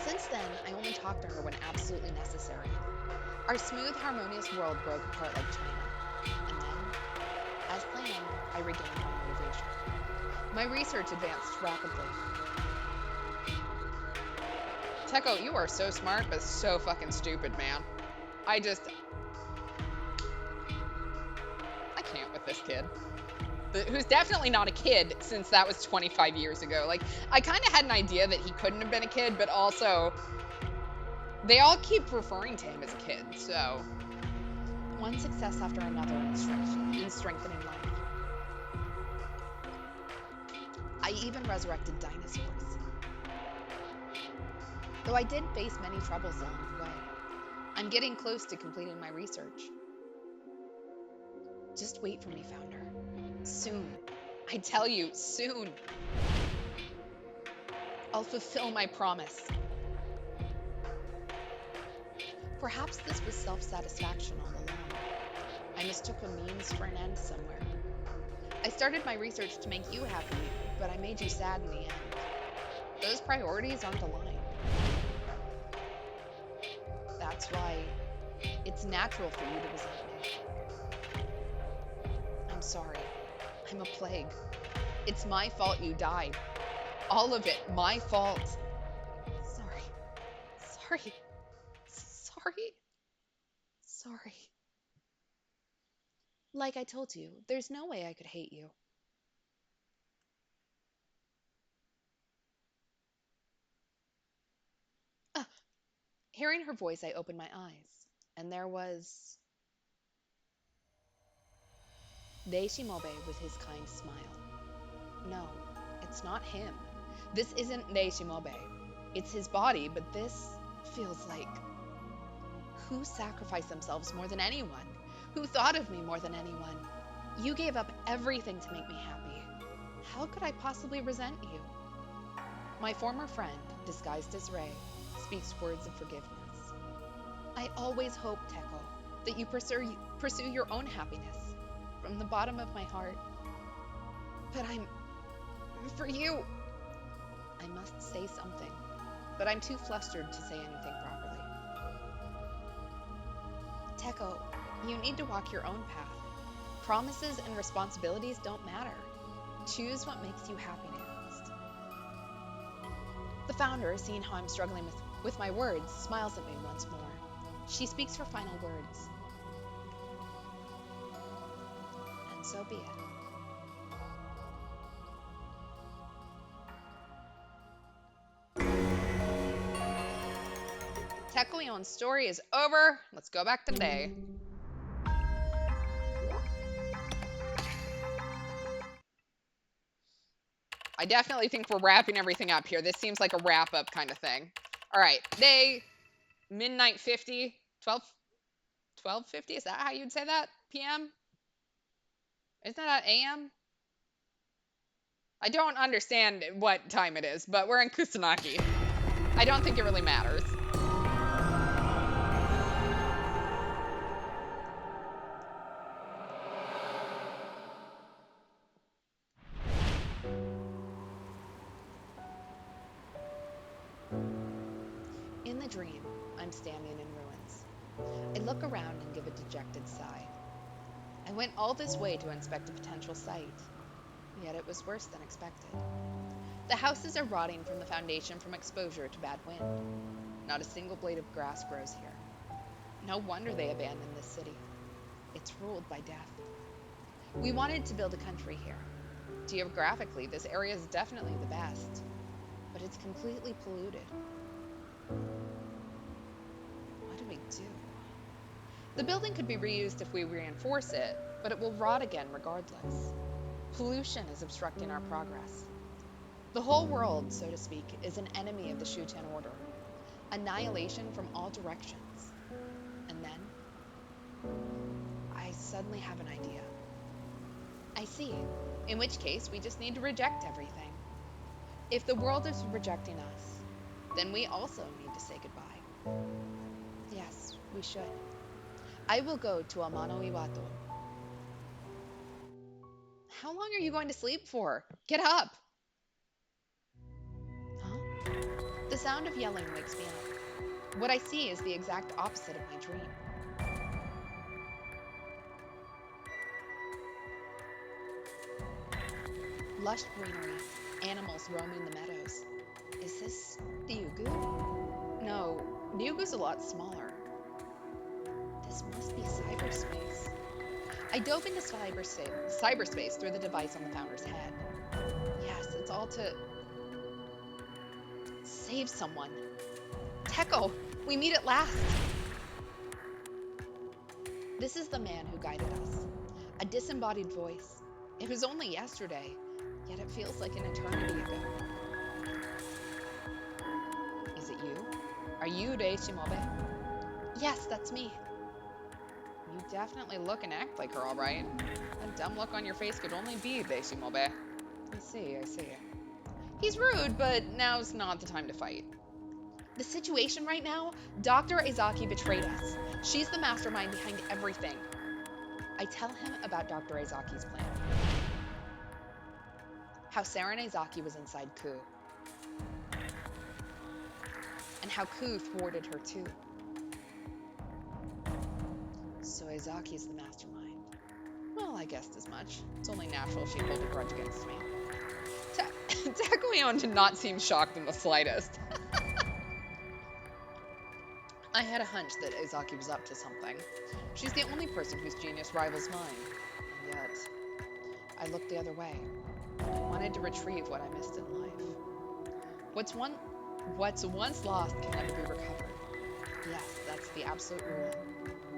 Since then, I only talk to her when absolutely necessary. Our smooth, harmonious world broke apart like china. And then, as planned, I regained my motivation. My research advanced rapidly. Teko, you are so smart, but so fucking stupid, man. I just, I can't with this kid. Who's definitely not a kid since that was 25 years ago. Like, I kind of had an idea that he couldn't have been a kid, but also, they all keep referring to him as a kid, so. One success after another in strengthening life. I even resurrected dinosaurs. Though I did face many troubles along the way. I'm getting close to completing my research. Just wait for me, Founder. Soon. I tell you, soon. I'll fulfill my promise. Perhaps this was self-satisfaction all along. I mistook a means for an end somewhere. I started my research to make you happy, but I made you sad in the end. Those priorities aren't aligned. That's why it's natural for you to resent me. I'm sorry. I'm a plague. It's my fault you died. All of it, my fault. Sorry. Sorry. Sorry. Sorry. Like I told you, there's no way I could hate you. Ah, hearing her voice, I opened my eyes, and there was Deishimobe with his kind smile. No, it's not him. This isn't Deishimobe. It's his body, but this feels like who sacrificed themselves more than anyone? Who thought of me more than anyone? You gave up everything to make me happy. How could I possibly resent you? My former friend, disguised as Ray, speaks words of forgiveness. I always hope, Teko, that you pursue your own happiness from the bottom of my heart. But I'm for you. I must say something, but I'm too flustered to say anything properly. Teko, you need to walk your own path. Promises and responsibilities don't matter. Choose what makes you happy next. The founder, seeing how I'm struggling with my words, smiles at me once more. She speaks her final words. And so be it. Teko Leon's story is over. Let's go back to today. I definitely think we're wrapping everything up here. This seems like a wrap up kind of thing. All right, day midnight 50, 12:50. Is that how you'd say that? PM? Isn't that AM? I don't understand what time it is, but we're in Kusanagi. I don't think it really matters. In the dream, I'm standing in ruins. I look around and give a dejected sigh. I went all this way to inspect a potential site, yet it was worse than expected. The houses are rotting from the foundation from exposure to bad wind. Not a single blade of grass grows here. No wonder they abandoned this city. It's ruled by death. We wanted to build a country here. Geographically, this area is definitely the best, but it's completely polluted. What do we do? The building could be reused if we reinforce it, but it will rot again regardless. Pollution is obstructing our progress. The whole world, so to speak, is an enemy of the Shuten order. Annihilation from all directions. And then, I suddenly have an idea. I see. In which case, we just need to reject everything. If the world is rejecting us, then we also need to say goodbye. Yes, we should. I will go to Amano Iwato. How long are you going to sleep for? Get up! Huh? The sound of yelling wakes me up. What I see is the exact opposite of my dream. Lush greenery, animals roaming the meadows. Is this the Ugu? No, the Ugu's a lot smaller. This must be cyberspace. I dove into cyberspace through the device on the founder's head. Yes, it's all to save someone. Teko, we meet at last. This is the man who guided us. A disembodied voice. It was only yesterday, yet it feels like an eternity ago. Is it you? Are you Rei Shimobe? Yes, that's me. You definitely look and act like her, all right. That dumb look on your face could only be Rei Shimobe. I see, I see. He's rude, but now's not the time to fight. The situation right now, Dr. Izaki betrayed us. She's the mastermind behind everything. I tell him about Dr. Izaki's plan. How Saren Izaki was inside Ku. And how Ku thwarted her too. So Izaki's the mastermind. Well, I guessed as much. It's only natural she'd hold a grudge against me. Takuyon did not seem shocked in the slightest. I had a hunch that Izaki was up to something. She's the only person whose genius rivals mine. And yet, I looked the other way. I wanted to retrieve what I missed in life. What's once lost can never be recovered. Yes, that's the absolute rule.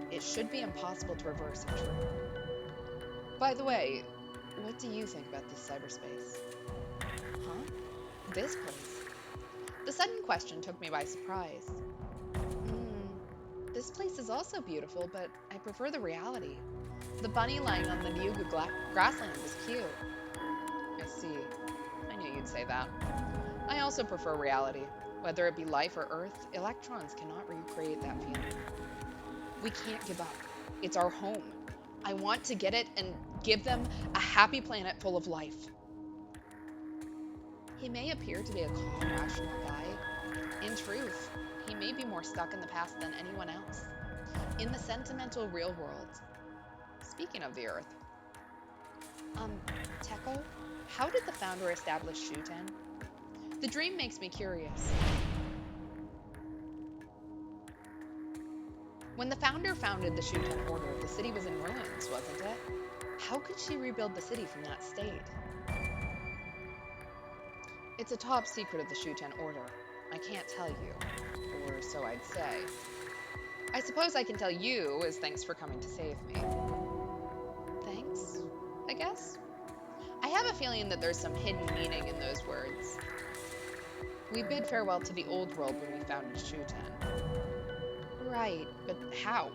It should be impossible to reverse if true. By the way, what do you think about this cyberspace? Huh? This place? The sudden question took me by surprise. This place is also beautiful, but I prefer the reality. The bunny lying on the Ryugu grassland is cute. I see. I knew you'd say that. I also prefer reality. Whether it be life or Earth, electrons cannot recreate that feeling. We can't give up. It's our home. I want to get it and give them a happy planet full of life. He may appear to be a calm, rational guy. In truth, he may be more stuck in the past than anyone else. In the sentimental real world. Speaking of the Earth. Teko, how did the founder establish Shuten? The dream makes me curious. When the founder founded the Shuten order, the city was in ruins, wasn't it? How could she rebuild the city from that state? It's a top secret of the Shuten order. I can't tell you. Or so I'd say. I suppose I can tell you as thanks for coming to save me. Thanks, I guess? I have a feeling that there's some hidden meaning in those words. We bid farewell to the old world when we founded Shuten. Right, but how?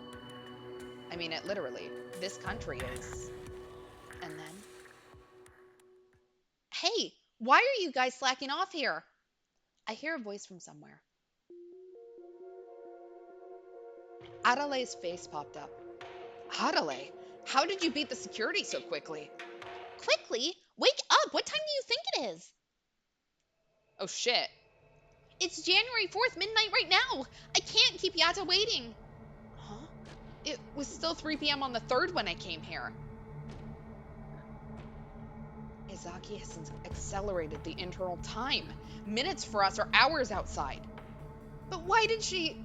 I mean it literally. This country is... And then? Hey, why are you guys slacking off here? I hear a voice from somewhere. Adale's face popped up. Adale, how did you beat the security so quickly? Quickly? Wake up! What time do you think it is? Oh shit. It's January 4th, midnight right now! I can't keep Yatta waiting! Huh? It was still 3 p.m. on the 3rd when I came here. Izaki has accelerated the internal time. Minutes for us are hours outside. But why did she...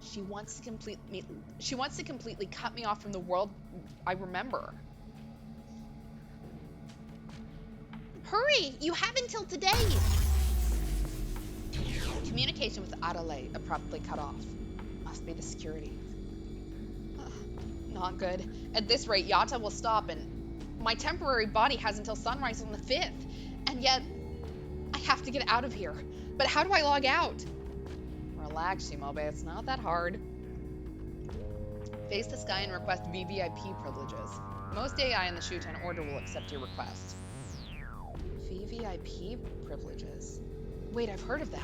She wants to complete me. She wants to completely cut me off from the world I remember. Hurry! You have until today! Communication with Adelaide abruptly cut off. Must be the security. Ugh, not good. At this rate, Yata will stop, and my temporary body has until sunrise on the 5th. And yet, I have to get out of here. But how do I log out? Relax, Shimobe. It's not that hard. Face the sky and request VVIP privileges. Most AI in the Shuten Order will accept your request. VVIP privileges? Wait, I've heard of that.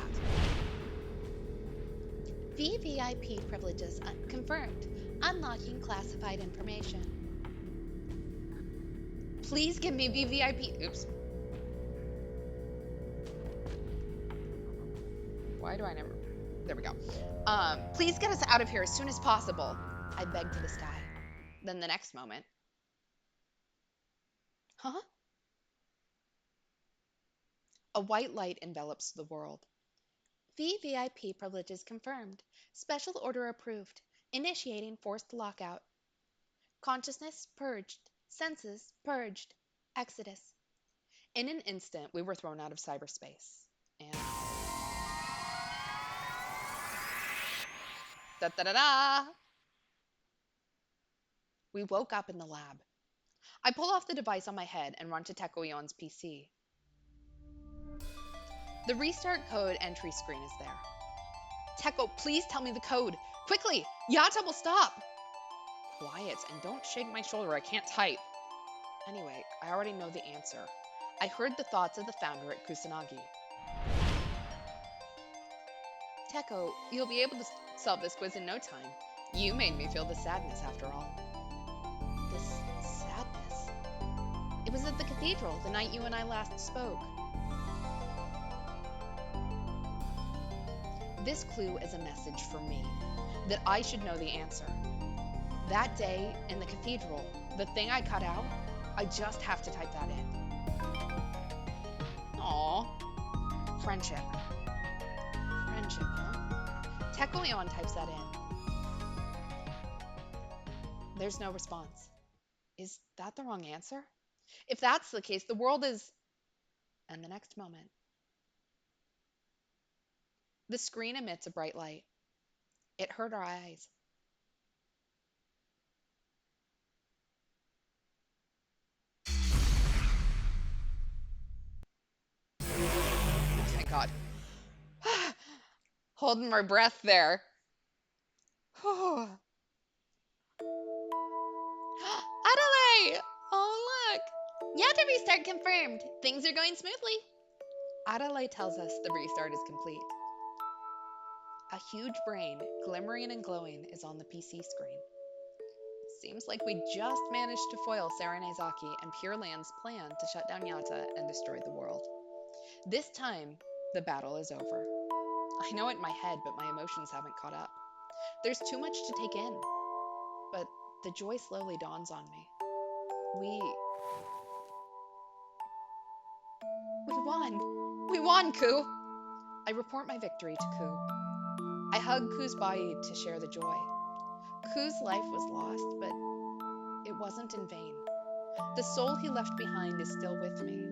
VVIP privileges confirmed. Unlocking classified information. Please give me VVIP. Oops. Why do I never? There we go. Please get us out of here as soon as possible. I begged to the sky. Then the next moment. Huh? A white light envelops the world. VVIP privileges confirmed. Special order approved. Initiating forced lockout. Consciousness purged. Senses purged. Exodus. In an instant, we were thrown out of cyberspace. And da da da da! We woke up in the lab. I pull off the device on my head and run to Tekoion's PC. The restart code entry screen is there. Teko, please tell me the code. Quickly! Yata will stop! Quiet and don't shake my shoulder, I can't type. Anyway, I already know the answer. I heard the thoughts of the founder at Kusanagi. Teko, you'll be able to solve this quiz in no time. You made me feel the sadness after all. This sadness? It was at the cathedral, the night you and I last spoke. This clue is a message for me, that I should know the answer. That day, in the cathedral, the thing I cut out, I just have to type that in. Aww. Friendship. Friendship, huh? Tekoion types that in. There's no response. Is that the wrong answer? If that's the case, the world is... And the next moment, the screen emits a bright light. It hurt our eyes. Oh, thank God. Holding my breath there. Adelaide! Oh, look. Yata restart confirmed. Things are going smoothly. Adelaide tells us the restart is complete. A huge brain, glimmering and glowing, is on the PC screen. Seems like we just managed to foil Serenezaki and Pure Land's plan to shut down Yata and destroy the world. This time, the battle is over. I know it in my head, but my emotions haven't caught up. There's too much to take in. But the joy slowly dawns on me. We won! We won, Ku! I report my victory to Ku. I hug Ku's body to share the joy. Ku's life was lost, but it wasn't in vain. The soul he left behind is still with me.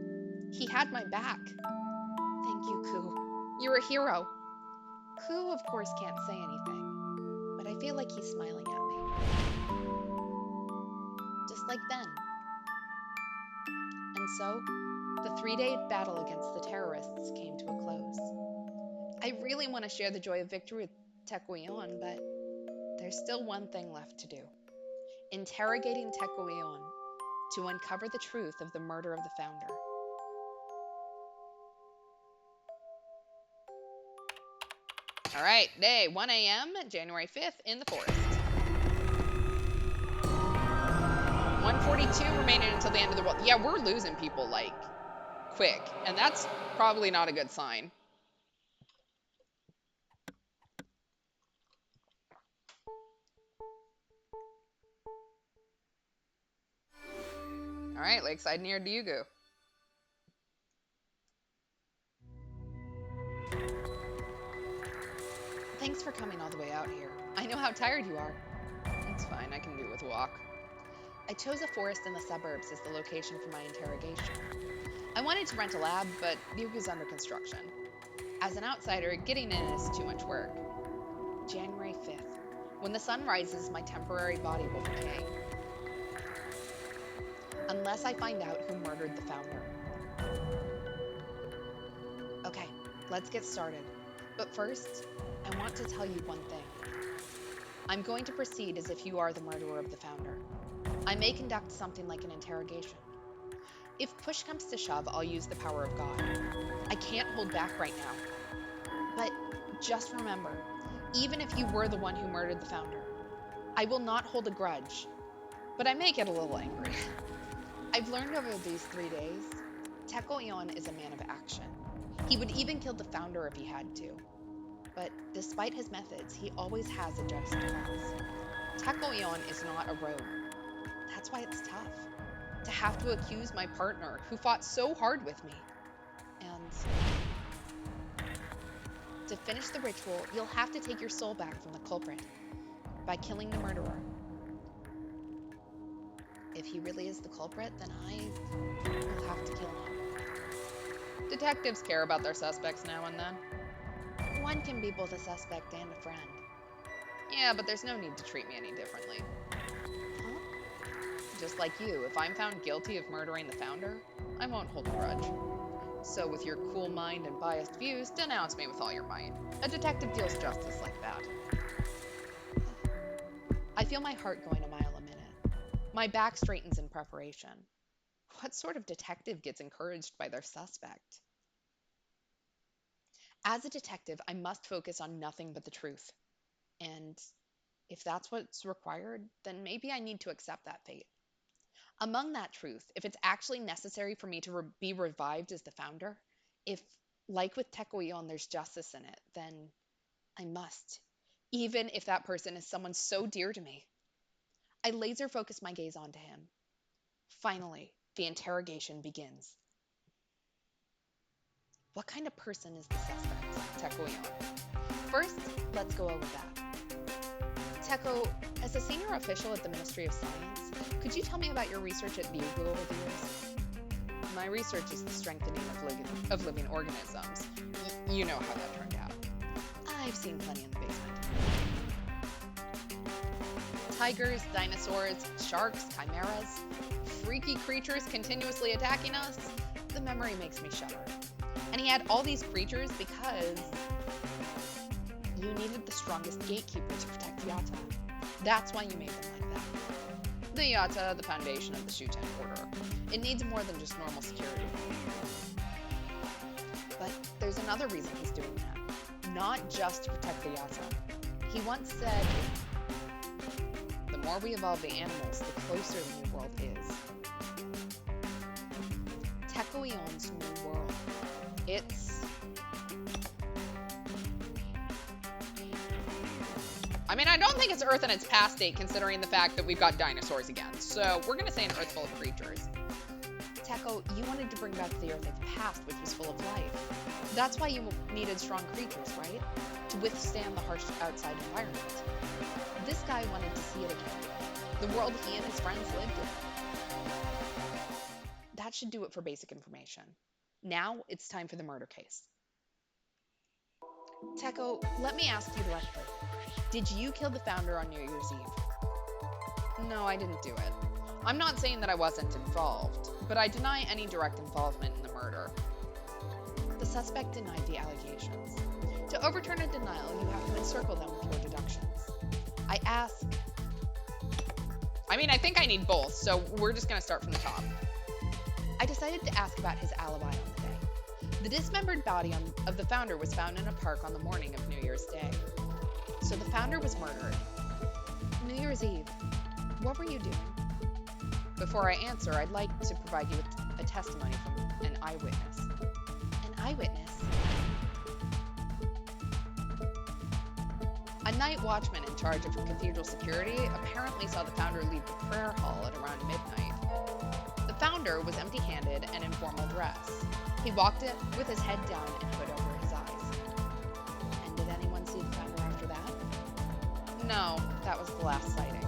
He had my back. Thank you, Ku. You're a hero. Ku, of course, can't say anything, but I feel like he's smiling at me. Just like then. And so, the 3-day battle against the terrorists came to a close. I really want to share the joy of victory with Tekoion, but there's still one thing left to do. Interrogating Tekoion to uncover the truth of the murder of the founder. All right, day 1 a.m., January 5th, in the forest. 142 remaining until the end of the world. Yeah, we're losing people, like, quick. And that's probably not a good sign. All right, Lakeside near Ryugu. Thanks for coming all the way out here. I know how tired you are. It's fine, I can do with a walk. I chose a forest in the suburbs as the location for my interrogation. I wanted to rent a lab, but Ryugu's under construction. As an outsider, getting in is too much work. January 5th. When the sun rises, my temporary body will decay. Unless I find out who murdered the founder. Okay, let's get started. But first, I want to tell you one thing. I'm going to proceed as if you are the murderer of the founder. I may conduct something like an interrogation. If push comes to shove, I'll use the power of God. I can't hold back right now. But just remember, even if you were the one who murdered the founder, I will not hold a grudge. But I may get a little angry. I've learned over these 3 days, Teko is a man of action. He would even kill the founder if he had to. But despite his methods, he always has a just cause. Teko is not a rogue. That's why it's tough. To have to accuse my partner, who fought so hard with me. And to finish the ritual, you'll have to take your soul back from the culprit by killing the murderer. If he really is the culprit, then I will have to kill him. Detectives care about their suspects now and then. One can be both a suspect and a friend. Yeah, but there's no need to treat me any differently. Huh? Just like you, if I'm found guilty of murdering the founder, I won't hold a grudge. So with your cool mind and biased views, denounce me with all your might. A detective deals justice like that. I feel my heart going a mile a minute. My back straightens in preparation. What sort of detective gets encouraged by their suspect? As a detective, I must focus on nothing but the truth. And if that's what's required, then maybe I need to accept that fate. Among that truth, if it's actually necessary for me to be revived as the founder, if, like with Teko there's justice in it, then I must, even if that person is someone so dear to me. I laser focus my gaze onto him. Finally, the interrogation begins. What kind of person is the suspect, Teko? First, let's go over that. Teko, as a senior official at the Ministry of Science, could you tell me about your research at Ryugu over the years? My research is the strengthening of living organisms. You know how that turned out. I've seen plenty in the basement. Tigers, dinosaurs, sharks, chimeras, freaky creatures continuously attacking us. The memory makes me shudder. And he had all these creatures because you needed the strongest gatekeeper to protect Yata. That's why you made them like that. The Yata, the foundation of the Shuten order. It needs more than just normal security. But there's another reason he's doing that. Not just to protect the Yata. He once said, the more we evolve the animals, the closer the new world is. Tekoion's new world. It's... I mean, I don't think it's Earth in its past state, considering the fact that we've got dinosaurs again. So we're going to say an Earth full of creatures. Teko, you wanted to bring back the Earth of the past, which was full of life. That's why you needed strong creatures, right? To withstand the harsh outside environment. This guy wanted to see it again. The world he and his friends lived in. That should do it for basic information. Now it's time for the murder case. Teko, let me ask you directly. Did you kill the founder on New Year's Eve? No, I didn't do it. I'm not saying that I wasn't involved, but I deny any direct involvement in the murder. The suspect denied the allegations. To overturn a denial, you have to encircle them with your deductions. I ask... I think I need both, so we're just going to start from the top. I decided to ask about his alibi on the day. The dismembered body of the founder was found in a park on the morning of New Year's Day. So the founder was murdered. New Year's Eve, what were you doing? Before I answer, I'd like to provide you with a testimony from an eyewitness. An eyewitness? A night watchman in charge of cathedral security apparently saw the founder leave the prayer hall at around midnight. The founder was empty-handed and in formal dress. He walked it with his head down and hood over his eyes. And did anyone see the founder after that? No, that was the last sighting.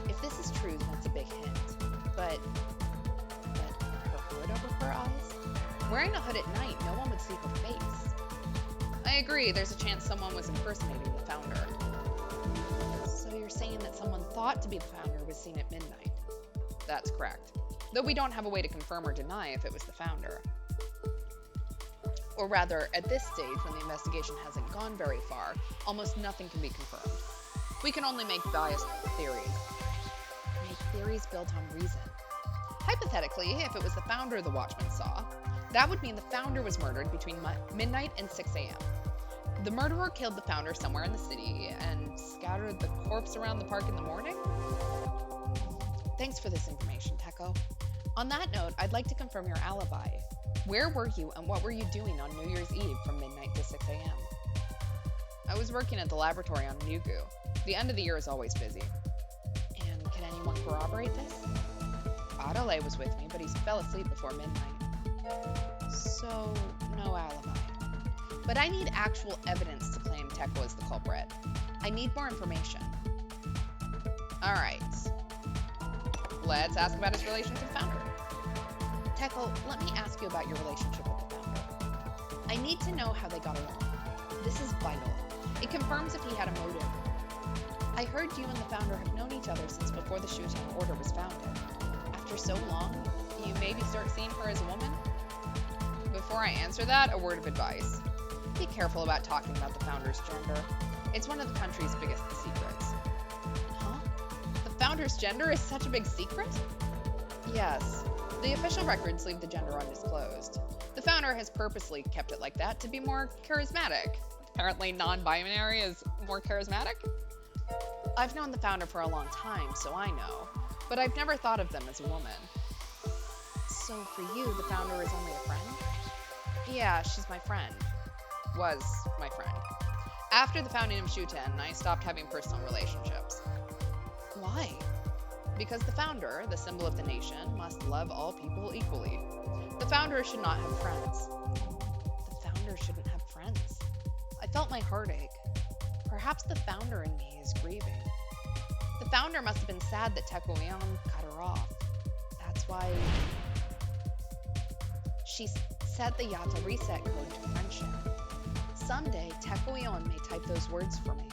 If this is true, then it's a big hint. But her hood over her eyes? Wearing a hood at night, no one would see her face. I agree, there's a chance someone was impersonating the founder. So you're saying that someone thought to be the founder was seen at midnight? That's correct. Though we don't have a way to confirm or deny if it was the founder. Or rather, at this stage, when the investigation hasn't gone very far, almost nothing can be confirmed. We can only make biased theories. Make theories built on reason. Hypothetically, if it was the founder the watchman saw, that would mean the founder was murdered between midnight and 6 a.m. The murderer killed the founder somewhere in the city and scattered the corpse around the park in the morning? Thanks for this information, Teko. On that note, I'd like to confirm your alibi. Where were you and what were you doing on New Year's Eve from midnight to 6 a.m.? I was working at the laboratory on Nugu. The end of the year is always busy. And can anyone corroborate this? Adelaide was with me, but he fell asleep before midnight. So, no alibi. But I need actual evidence to claim Teko is the culprit. I need more information. All right. Let's ask about his relation to the founder. Teko, let me ask you about your relationship with the founder. I need to know how they got along. This is vital. It confirms if he had a motive. I heard you and the founder have known each other since before the Shuten order was founded. After so long, you maybe start seeing her as a woman? Before I answer that, a word of advice. Be careful about talking about the founder's gender. It's one of the country's biggest secrets. Huh? The founder's gender is such a big secret? Yes. The official records leave the gender undisclosed. The founder has purposely kept it like that to be more charismatic. Apparently non-binary is more charismatic? I've known the founder for a long time, so I know. But I've never thought of them as a woman. So for you, the founder is only a friend? Yeah, she's my friend. Was my friend. After the founding of Shuten, I stopped having personal relationships. Why? Because the founder, the symbol of the nation, must love all people equally. The founder should not have friends. The founder shouldn't have friends. I felt my heart ache. Perhaps the founder in me is grieving. The founder must have been sad that Teko cut her off. That's why she set the Yata reset code to friendship. Someday, Teko may type those words for me.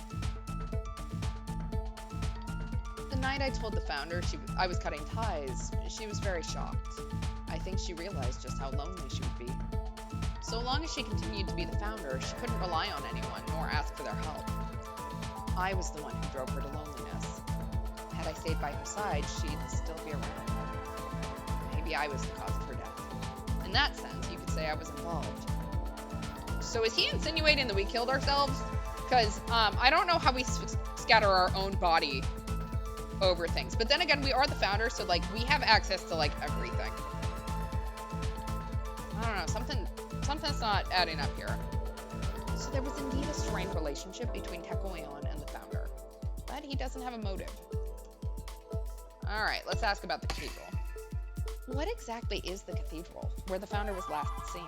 The night I told the founder I was cutting ties, she was very shocked. I think she realized just how lonely she would be. So long as she continued to be the founder, she couldn't rely on anyone nor ask for their help. I was the one who drove her to loneliness. Had I stayed by her side, she'd still be around. Maybe I was the cause of her death. In that sense, you could say I was involved. So is he insinuating that we killed ourselves? Because I don't know how we scatter our own body over things. But then again, we are the founder, so like we have access to like everything. I don't know, something's not adding up here. So there was indeed a strained relationship between Teko And the founder. But he doesn't have a motive. Alright, let's ask about the cathedral. What exactly is the cathedral, where the founder was last seen?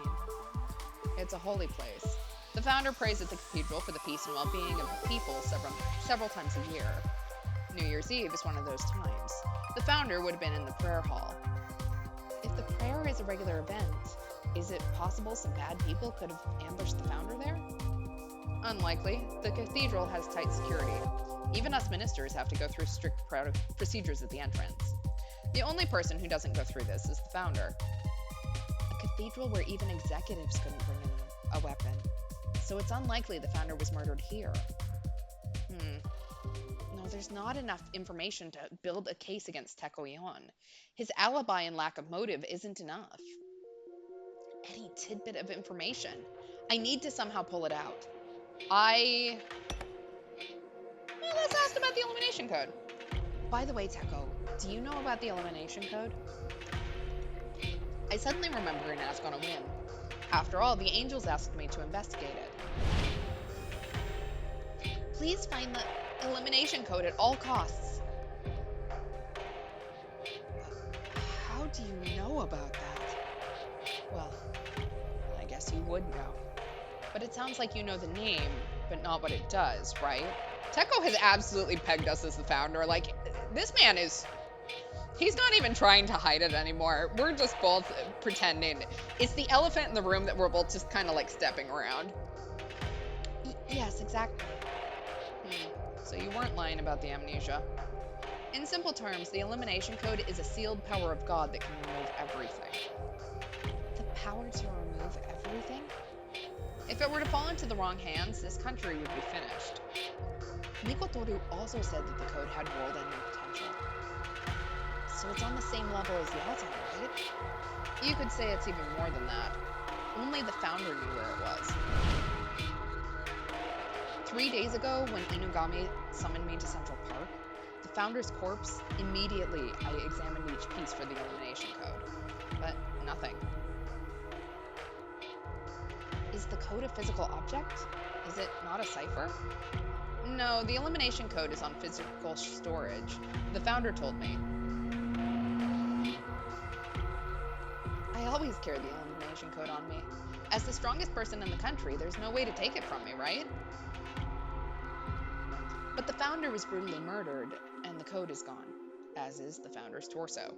It's a holy place. The founder prays at the cathedral for the peace and well-being of the people several times a year. New Year's Eve is one of those times. The founder would have been in the prayer hall. If the prayer is a regular event, is it possible some bad people could have ambushed the founder there? Unlikely. The cathedral has tight security. Even us ministers have to go through strict procedures at the entrance. The only person who doesn't go through this is the founder. A cathedral where even executives couldn't bring in a weapon. So it's unlikely the founder was murdered here. No, there's not enough information to build a case against Teko. His alibi and lack of motive isn't enough. Any tidbit of information. I need to somehow pull it out. Well, let's ask about the elimination code. By the way, Teko, do you know about the elimination code? I suddenly remember and ask on a whim. After all, the angels asked me to investigate it. Please find the elimination code at all costs. How do you know about that? Well, I guess you would know. But it sounds like you know the name, but not what it does, right? Teko has absolutely pegged us as the founder. Like, this man is, he's not even trying to hide it anymore. We're just both pretending. It's the elephant in the room that we're both just kind of like stepping around. Yes, exactly. Hmm. So you weren't lying about the amnesia. In simple terms, the elimination code is a sealed power of God that can remove everything. The power to remove everything? If it were to fall into the wrong hands, this country would be finished. Mikotoru also said that the code had world-ending potential. So it's on the same level as the Yazan, right? You could say it's even more than that. Only the founder knew where it was. 3 days ago, when Inugami summoned me to Central Park, the founder's corpse, immediately I examined each piece for the elimination code. But nothing. Is the code a physical object? Is it not a cipher? No, the elimination code is on physical storage. The founder told me. I always carry the elimination code on me. As the strongest person in the country, there's no way to take it from me, right? But the founder was brutally murdered, and the code is gone, as is the founder's torso.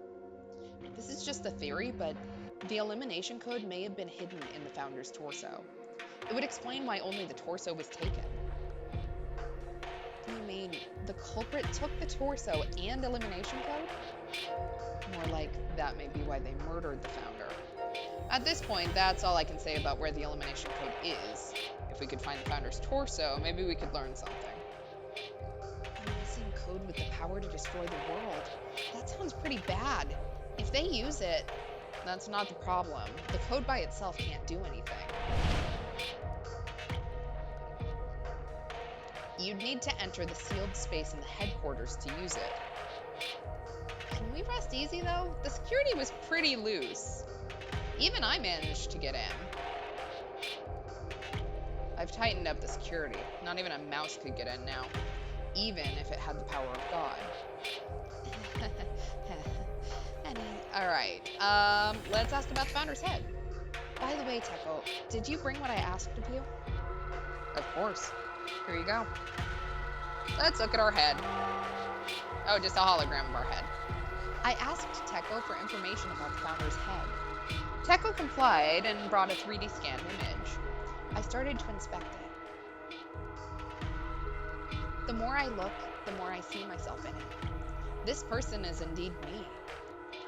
This is just a theory, but the elimination code may have been hidden in the founder's torso. It would explain why only the torso was taken. You mean the culprit took the torso and elimination code? More like that may be why they murdered the founder. At this point, that's all I can say about where the elimination code is. If we could find the founder's torso, maybe we could learn something. A missing code with the power to destroy the world. That sounds pretty bad. If they use it, That's not the problem. the code by itself can't do anything. You'd need to enter the sealed space in the headquarters to use it. Can we rest easy though? The security was pretty loose. Even I managed to get in. I've tightened up the security. Not even a mouse could get in now, even if it had the power of God. Alright, let's ask about the founder's head. By the way, Teko, did you bring what I asked of you? Of course. Here you go. Let's look at our head. Oh, just a hologram of our head. I asked Teko for information about the founder's head. Teko complied and brought a 3D scanned image. I started to inspect it. The more I look, the more I see myself in it. This person is indeed me.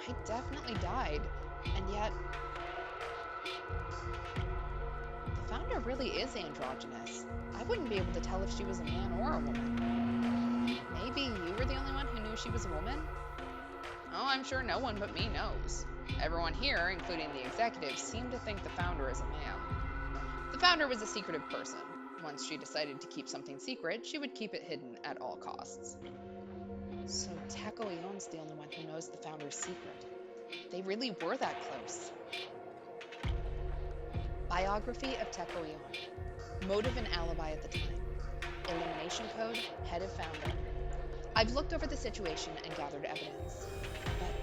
I definitely died, and yet the founder really is androgynous. I wouldn't be able to tell if she was a man or a woman. Maybe you were the only one who knew she was a woman? Oh, I'm sure no one but me knows. Everyone here, including the executives, seem to think the founder is a man. The founder was a secretive person. Once she decided to keep something secret, she would keep it hidden at all costs. So Teko Ion's the only one who knows the founder's secret. They really were that close. Biography of Teko Ion. Motive and alibi at the time. Elimination code, head of founder. I've looked over the situation and gathered evidence. But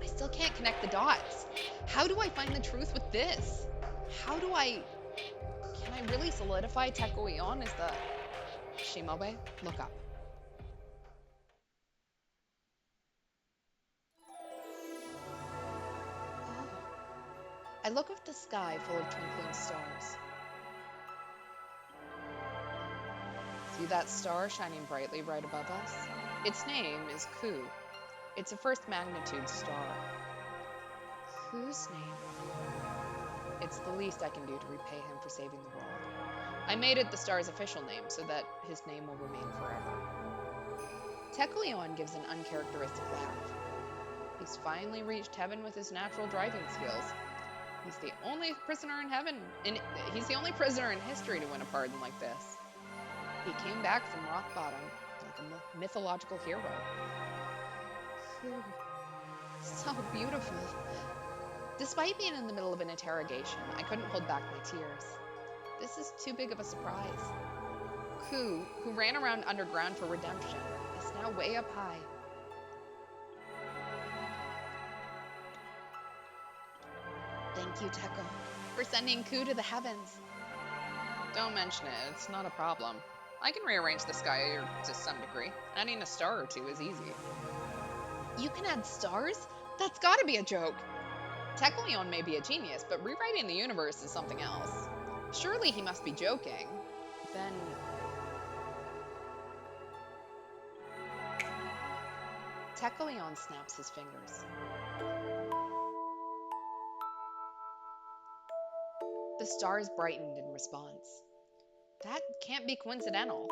I still can't connect the dots. How do I find the truth with this? Can I really solidify Teko Ion as the... Shimobe, look up. Oh. I look up at the sky full of twinkling stars. See that star shining brightly right above us? Its name is Ku. It's a first magnitude star. Whose name? It's the least I can do to repay him for saving the world. I made it the star's official name so that his name will remain forever. Teko Ion gives an uncharacteristic laugh. He's finally reached heaven with his natural driving skills. He's the only prisoner in heaven, he's the only prisoner in history to win a pardon like this. He came back from rock bottom like a mythological hero. So beautiful. Despite being in the middle of an interrogation, I couldn't hold back my tears. This is too big of a surprise. Ku, who ran around underground for redemption, is now way up high. Thank you, Teko, for sending Ku to the heavens. Don't mention it. It's not a problem. I can rearrange the sky to some degree. Adding a star or two is easy. You can add stars? That's gotta be a joke. Tekleon may be a genius, but rewriting the universe is something else. Surely he must be joking. Then Tekleon snaps his fingers. The stars brightened in response. That can't be coincidental.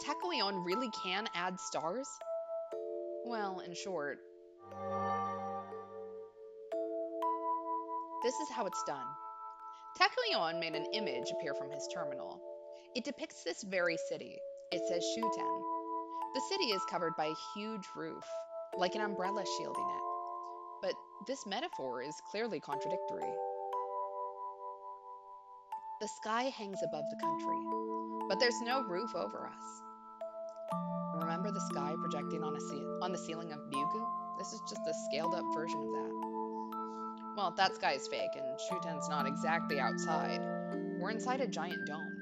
Tekleon really can add stars? Well, in short, This is how it's done. Tekleon made an image appear from his terminal. It depicts this very city. It says Shuten. The city is covered by a huge roof, like an umbrella shielding it. But this metaphor is clearly contradictory. The sky hangs above the country. But there's no roof over us. Remember the sky projecting on the ceiling of Ryugu? This is just a scaled up version of that. Well, that sky's fake, and Shuten's not exactly outside. We're inside a giant dome.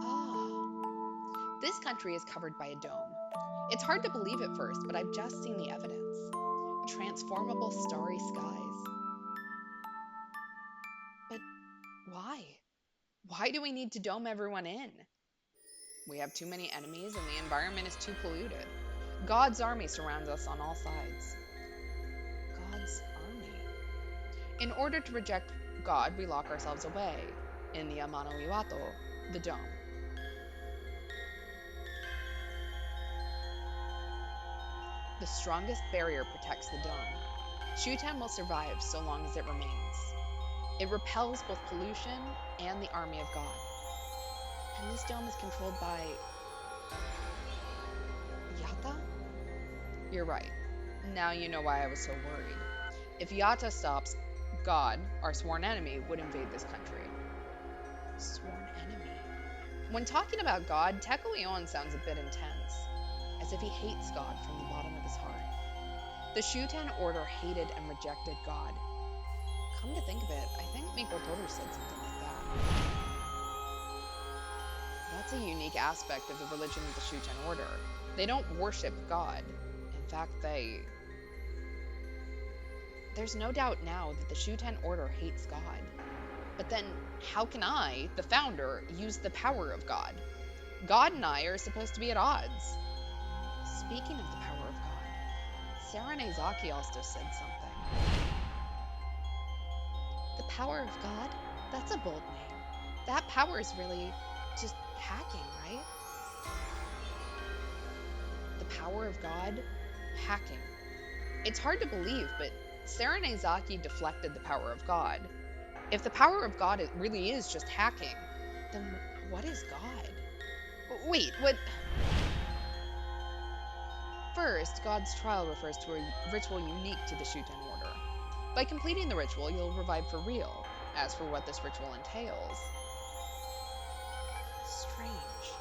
Ah, this country is covered by a dome. It's hard to believe at first, but I've just seen the evidence. Transformable starry skies. But why? Why do we need to dome everyone in? We have too many enemies, and the environment is too polluted. God's army surrounds us on all sides. God's army. In order to reject God, we lock ourselves away in the Amano Iwato, the dome. The strongest barrier protects the dome. Shuten will survive so long as it remains. It repels both pollution and the army of God. And this dome is controlled by Yata? You're right. Now you know why I was so worried. If Yata stops, God, our sworn enemy, would invade this country. Sworn enemy. When talking about God, Tekleon sounds a bit intense, As if he hates God from the bottom of his heart. the Shuten order hated and rejected God. Come to think of it, I think Mikotoru said something like that. That's a unique aspect of the religion of the Shuten order. They don't worship God. In fact, There's no doubt now that the Shuten order hates God. But then, how can I, the founder, use the power of God? God and I are supposed to be at odds. Speaking of the power of God, Saranezaki also said something. The power of God? That's a bold name. That power is really just hacking, right? The power of God? Hacking. It's hard to believe, but Saranezaki deflected the power of God. If the power of God really is just hacking, Then what is God? wait, what? First, God's trial refers to a ritual unique to the Shuten order. By completing the ritual, you'll revive for real. As for what this ritual entails, Strange.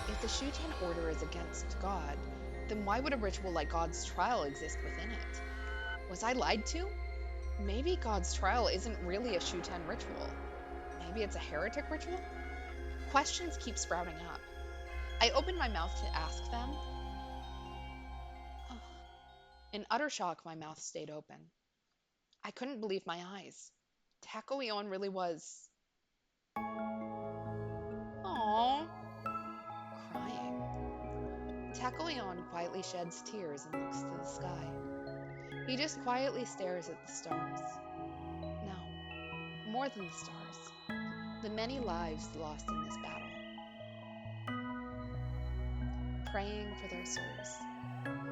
If the Shuten order is against God, then why would a ritual like God's trial exist within it? Was I lied to? maybe God's trial isn't really a Shuten ritual. Maybe it's a heretic ritual? Questions keep sprouting up. I opened my mouth to ask them. Oh. In utter shock, my mouth stayed open. I couldn't believe my eyes. Takoion really was Aww. crying. Takoion quietly sheds tears and looks to the sky. He just quietly stares at the stars. No, more than the stars. The many lives lost in this battle. Praying for their souls.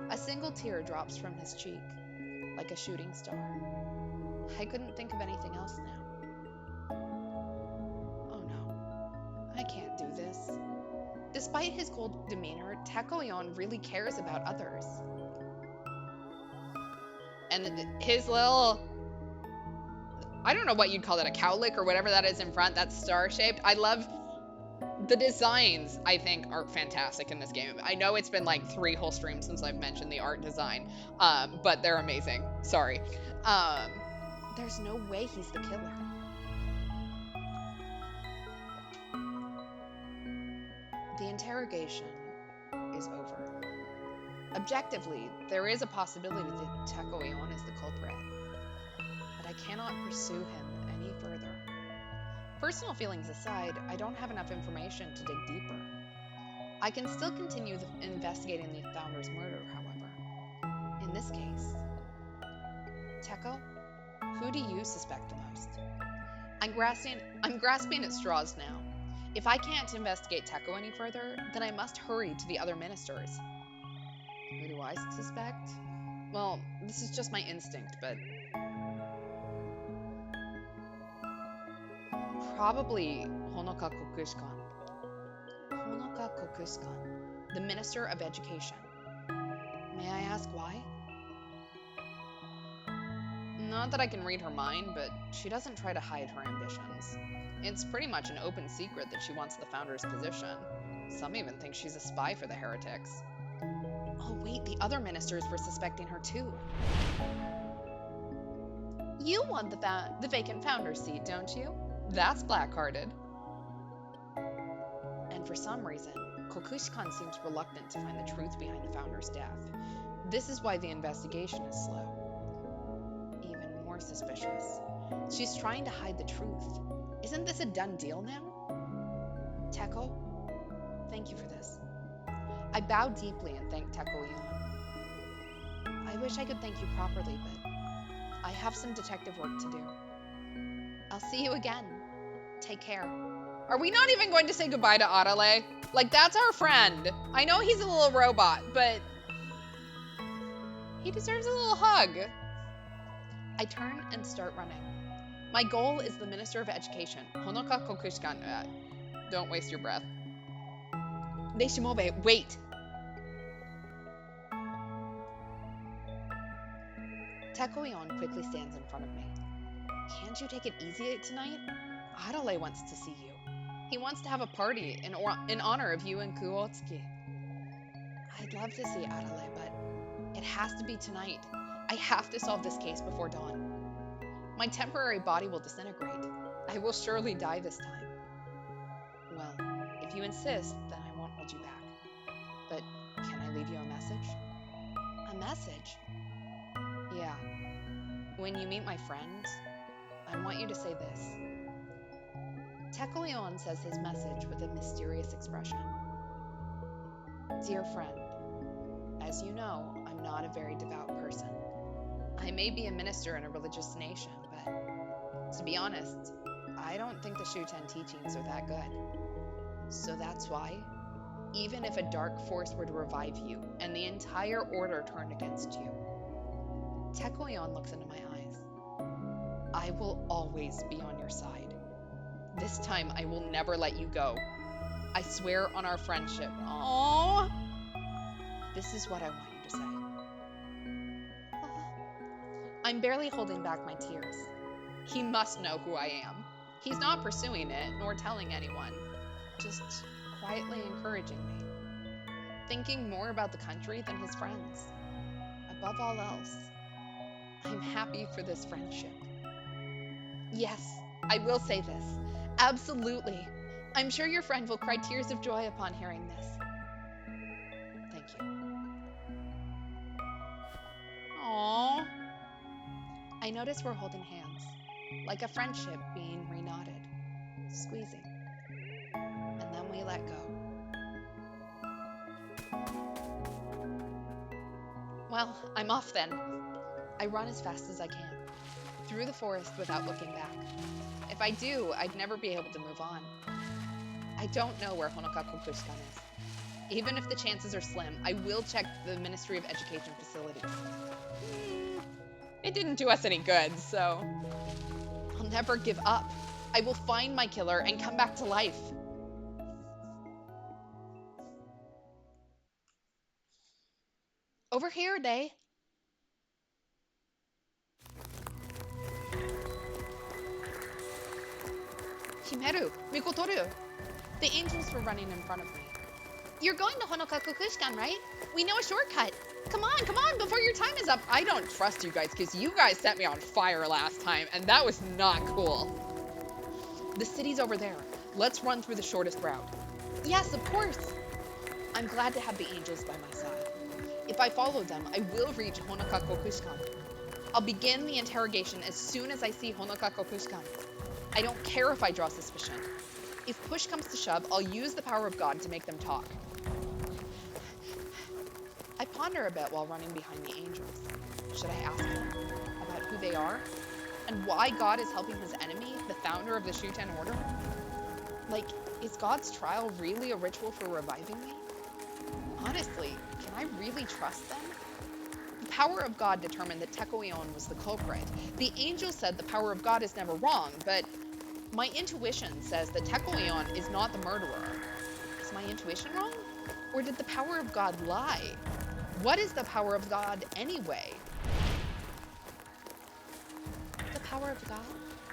A single tear drops from his cheek, like a shooting star. I couldn't think of anything else now. Oh no, I can't do this. Despite his cold demeanor, Takoion really cares about others. And his little, I don't know what you'd call that, a cowlick or whatever that is in front, that's star shaped. I love the designs, I think, are fantastic in this game. I know it's been like 3 whole streams since I've mentioned the art design, but they're amazing. Sorry. There's no way he's the killer. interrogation is over. Objectively, there is a possibility that Teko is the culprit, but I cannot pursue him any further. Personal feelings aside, I don't have enough information to dig deeper. I can still continue investigating the founder's murder, however. In this case, Teko, who do you suspect the most? I'm grasping at straws now. If I can't investigate Teko any further, then I must hurry to the other ministers. Who do I suspect? Well, this is just my instinct, but probably Honoka Kokushkan. Honoka Kokushkan, the Minister of Education. May I ask why? Not that I can read her mind, but she doesn't try to hide her ambitions. It's pretty much an open secret that she wants the founder's position. Some even think she's a spy for the heretics. Oh wait, the other ministers were suspecting her too. You want the vacant founder's seat, don't you? That's black-hearted. And for some reason, Kokushkan seems reluctant to find the truth behind the founder's death. This is why the investigation is slow. Even more suspicious. She's trying to hide the truth. Isn't this a done deal now? Teko, thank you for this. I bow deeply and thank Teko Ion. I wish I could thank you properly, but I have some detective work to do. I'll see you again. Take care. Are we not even going to say goodbye to Arale? Like, that's our friend. I know he's a little robot, but he deserves a little hug. I turn and start running. My goal is the Minister of Education. Honoka Kokushkan. Don't waste your breath. Neshimobe, wait! Teko Ion quickly stands in front of me. Can't you take it easy tonight? Arale wants to see you. He wants to have a party in honor of you and Kuotsuki. I'd love to see Arale, but it has to be tonight. I have to solve this case before dawn. My temporary body will disintegrate. I will surely die this time. Well, if you insist, then I won't hold you back. But can I leave you a message? A message? Yeah. When you meet my friends, I want you to say this. Teko Ion says his message with a mysterious expression. Dear friend, as you know, I'm not a very devout person. I may be a minister in a religious nation, but to be honest, I don't think the Shuten teachings are that good. So that's why, even if a dark force were to revive you and the entire order turned against you, Teko Ion looks into my eyes. I will always be on your side. This time I will never let you go. I swear on our friendship. Aww. This is what I want you to say. I'm barely holding back my tears. He must know who I am. He's not pursuing it, nor telling anyone. Just quietly encouraging me. Thinking more about the country than his friends. Above all else, I'm happy for this friendship. Yes, I will say this. Absolutely. I'm sure your friend will cry tears of joy upon hearing this. Thank you. Aww. I notice we're holding hands, like a friendship being reknotted, squeezing. And then we let go. Well, I'm off then. I run as fast as I can, through the forest without looking back. If I do, I'd never be able to move on. I don't know where Honoka Kokushkan is. Even if the chances are slim, I will check the Ministry of Education facilities. It didn't do us any good, so I'll never give up. I will find my killer and come back to life. Over here, Day. Himeru, Mikotoru. The angels were running in front of me. You're going to Honoka Kokushkan, right? We know a shortcut. Come on, before your time is up. I don't trust you guys because you guys set me on fire last time, and that was not cool. The city's over there. Let's run through the shortest route. Yes, of course. I'm glad to have the angels by my side. If I follow them, I will reach Honoka Kokushkan. I'll begin the interrogation as soon as I see Honoka Kokushkan. I don't care if I draw suspicion. If push comes to shove, I'll use the power of God to make them talk. I ponder a bit while running behind the angels. Should I ask them about who they are? And why God is helping his enemy, the founder of the Shuten Order? Like, is God's trial really a ritual for reviving me? Honestly, can I really trust them? The power of God determined that Teko was the culprit. The angel said the power of God is never wrong, but my intuition says that Teko is not the murderer. Is my intuition wrong? Or did the power of God lie? What is the power of God anyway? The power of God?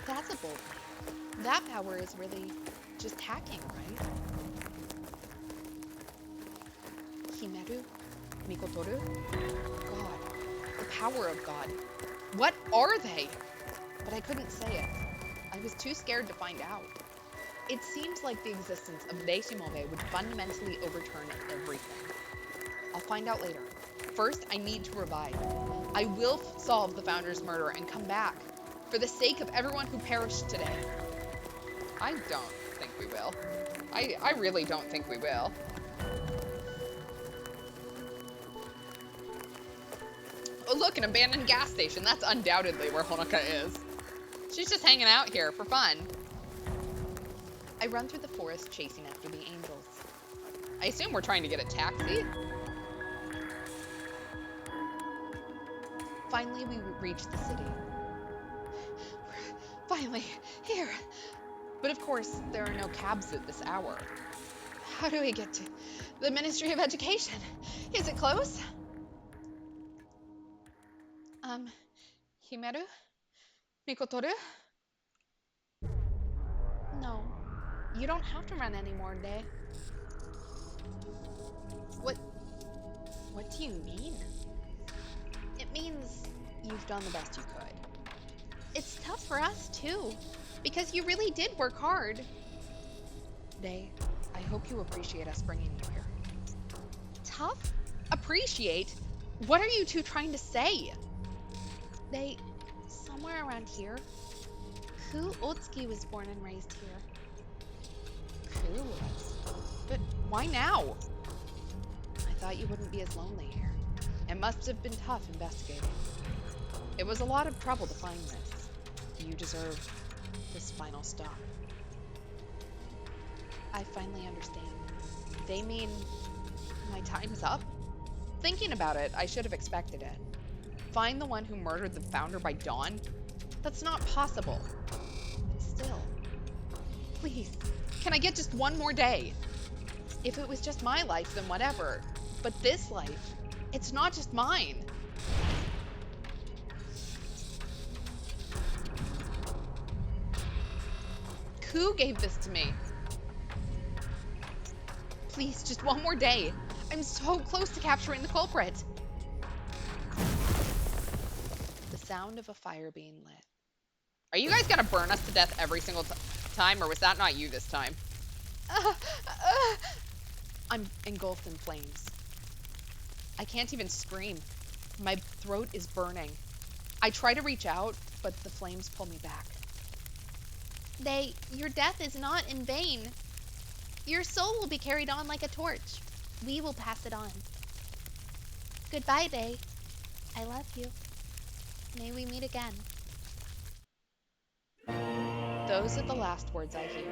That's a bold claim. That power is really just hacking, right? Himeru? Mikotoru? God. The power of God. What are they? But I couldn't say it. I was too scared to find out. It seems like the existence of Deishimove would fundamentally overturn everything. I'll find out later. First, I need to revive. I will solve the founder's murder and come back. For the sake of everyone who perished today. I don't think we will. I really don't think we will. Oh, look, an abandoned gas station. That's undoubtedly where Honoka is. She's just hanging out here for fun. I run through the forest chasing after the angels. I assume we're trying to get a taxi? Finally, we reach the city. We're finally here. But of course, there are no cabs at this hour. How do we get to the Ministry of Education? Is it close? Himeru? Mikotoru? No. You don't have to run anymore, Day. What do you mean? It means you've done the best you could. It's tough for us, too, because you really did work hard. Day, I hope you appreciate us bringing you here. Tough? Appreciate? What are you two trying to say? Day, somewhere around here, Ku Otsuki was born and raised here. Ku was? But why now? I thought you wouldn't be as lonely here. It must have been tough investigating. It was a lot of trouble to find this. You deserve this final stop. I finally understand. They mean my time's up? Thinking about it, I should have expected it. Find the one who murdered the founder by dawn? That's not possible. But still. Please, can I get just one more day? If it was just my life, then whatever. But this life, it's not just mine. Ku gave this to me. Please, just one more day. I'm so close to capturing the culprit. The sound of a fire being lit. Are you guys gonna burn us to death every single time, or was that not you this time? I'm engulfed in flames. I can't even scream. My throat is burning. I try to reach out, but the flames pull me back. Your death is not in vain. Your soul will be carried on like a torch. We will pass it on. Goodbye, Day. I love you. May we meet again. Those are the last words I hear.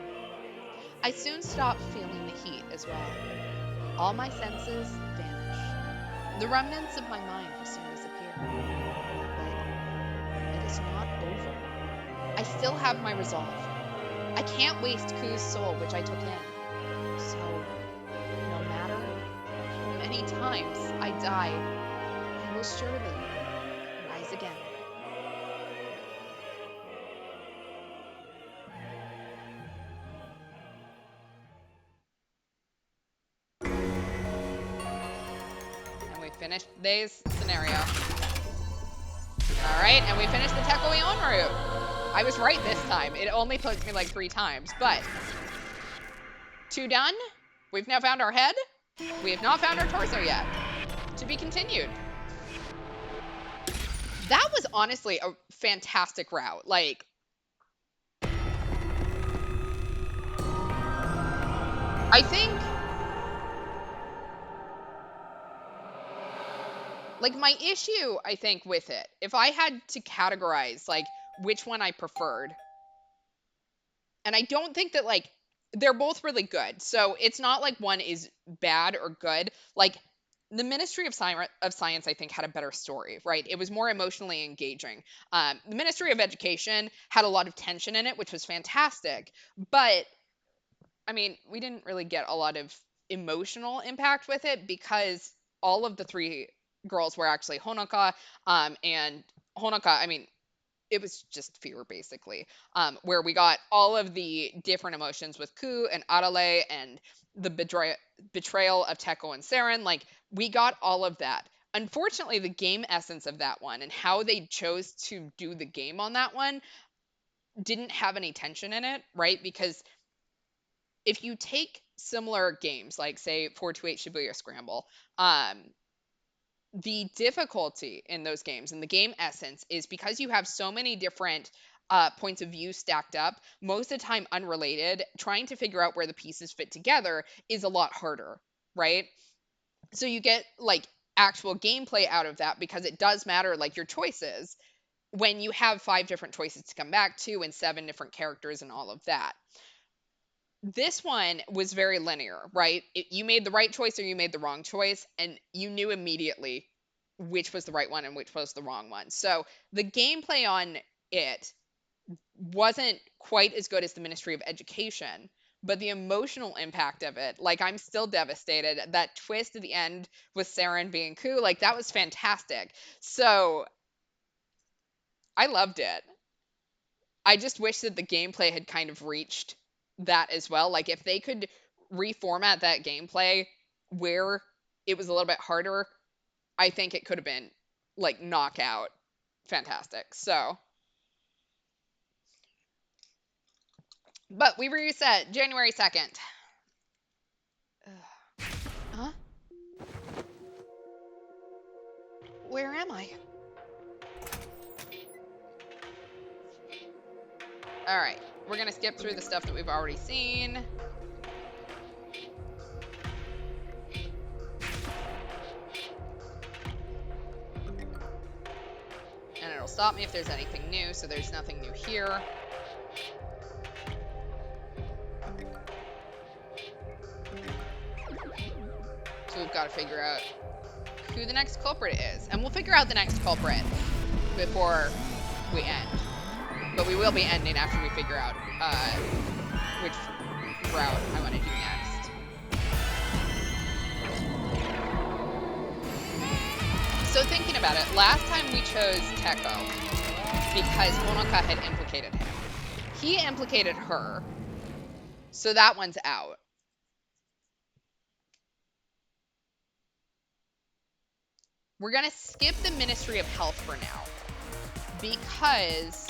I soon stop feeling the heat as well. All my senses vanish. The remnants of my mind will soon disappear. But it is not over. I still have my resolve. I can't waste Ku's soul, which I took in. So, no matter how many times I die, I will surely rise again. And we finished today's scenario. Alright, and we finished the Teko route. I was right this time. It only took me like 3 times, but 2 done. We've now found our head. We have not found our torso yet. To be continued. That was honestly a fantastic route. Like, I think, like, my issue, I think, with it, if I had to categorize, like, which one I preferred, and I don't think that, like, they're both really good. So it's not like one is bad or good. Like, the Ministry of Science, I think, had a better story, right? It was more emotionally engaging. The Ministry of Education had a lot of tension in it, which was fantastic. But I mean, we didn't really get a lot of emotional impact with it because all of the three girls were actually Honoka. And Honoka, I mean, it was just fear basically, where we got all of the different emotions with Ku and Arale and the betrayal of Teko and Saren. Like, we got all of that. Unfortunately, the game essence of that one and how they chose to do the game on that one didn't have any tension in it, right? Because if you take similar games like, say, 428 Shibuya Scramble, the difficulty in those games and the game essence is because you have so many different points of view stacked up, most of the time unrelated, trying to figure out where the pieces fit together is a lot harder, right? So you get like actual gameplay out of that because it does matter, like your choices, when you have 5 different choices to come back to and 7 different characters and all of that. This one was very linear, right? You made the right choice or you made the wrong choice, and you knew immediately which was the right one and which was the wrong one. So the gameplay on it wasn't quite as good as the Ministry of Education, but the emotional impact of it, like, I'm still devastated. That twist at the end with Saren being Ku, like, that was fantastic. So I loved it. I just wish that the gameplay had kind of reached that as well. Like, if they could reformat that gameplay where it was a little bit harder, I think it could have been like knockout fantastic. So, but we reset January 2nd. Huh? Where am I? All right. We're going to skip through the stuff that we've already seen. And it'll stop me if there's anything new, so there's nothing new here. So we've got to figure out who the next culprit is. And we'll figure out the next culprit before we end. But we will be ending after we figure out which route I want to do next. So thinking about it, last time we chose Teko because Honoka had implicated him. He implicated her, so that one's out. We're going to skip the Ministry of Health for now because,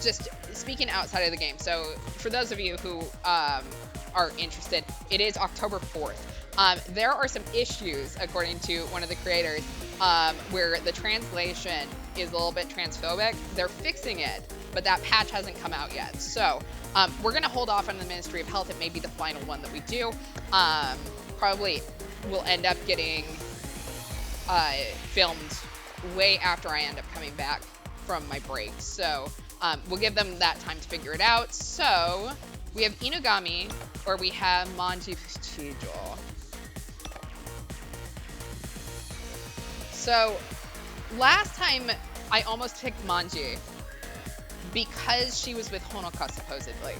just speaking outside of the game, so for those of you who are interested, it is October 4th. There are some issues, according to one of the creators, where the translation is a little bit transphobic. They're fixing it, but that patch hasn't come out yet. So we're going to hold off on the Ministry of Health. It may be the final one that we do. Probably will end up getting filmed way after I end up coming back from my break. So we'll give them that time to figure it out. So we have Inugami, or we have Manji Fuchijo. So last time I almost picked Manji because she was with Honoka supposedly.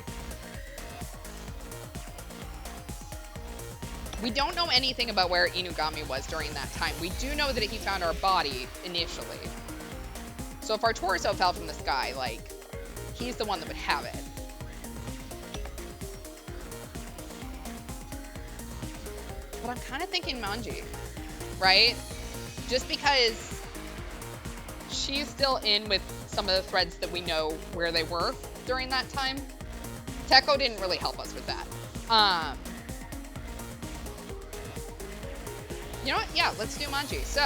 We don't know anything about where Inugami was during that time. We do know that he found our body initially. So if our torso fell from the sky, like, he's the one that would have it. But I'm kind of thinking Manji, right? Just because she's still in with some of the threads that we know where they were during that time. Teko didn't really help us with that. You know what? Yeah, let's do Manji. So,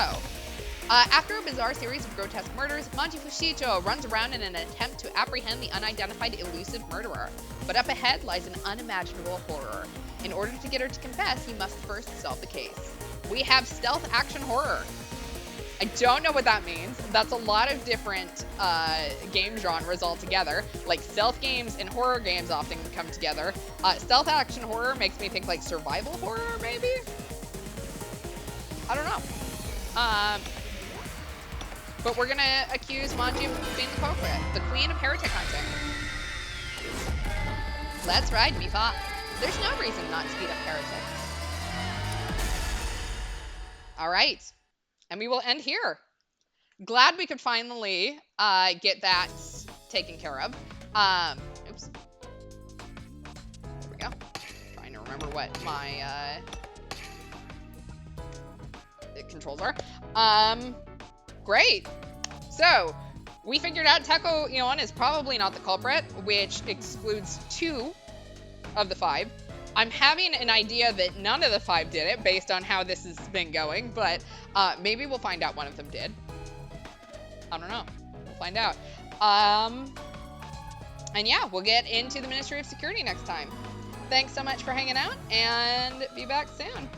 after a bizarre series of grotesque murders, Manji Fushicho runs around in an attempt to apprehend the unidentified elusive murderer. But up ahead lies an unimaginable horror. In order to get her to confess, he must first solve the case. We have stealth action horror. I don't know what that means. That's a lot of different game genres all together. Like stealth games and horror games often come together. Stealth action horror makes me think like survival horror, maybe? I don't know. But we're gonna accuse Manji of being the culprit, the queen of heretic hunting. Let's ride, Mifa. There's no reason not to beat up heretics. All right, and we will end here. Glad we could finally get that taken care of. Oops. There we go. Trying to remember what my controls are. Great. So we figured out Teko Eon is probably not the culprit, which excludes 2 of the 5. I'm having an idea that none of the 5 did it based on how this has been going, but maybe we'll find out one of them did. I don't know. We'll find out. And yeah, we'll get into the Ministry of Security next time. Thanks so much for hanging out, and be back soon.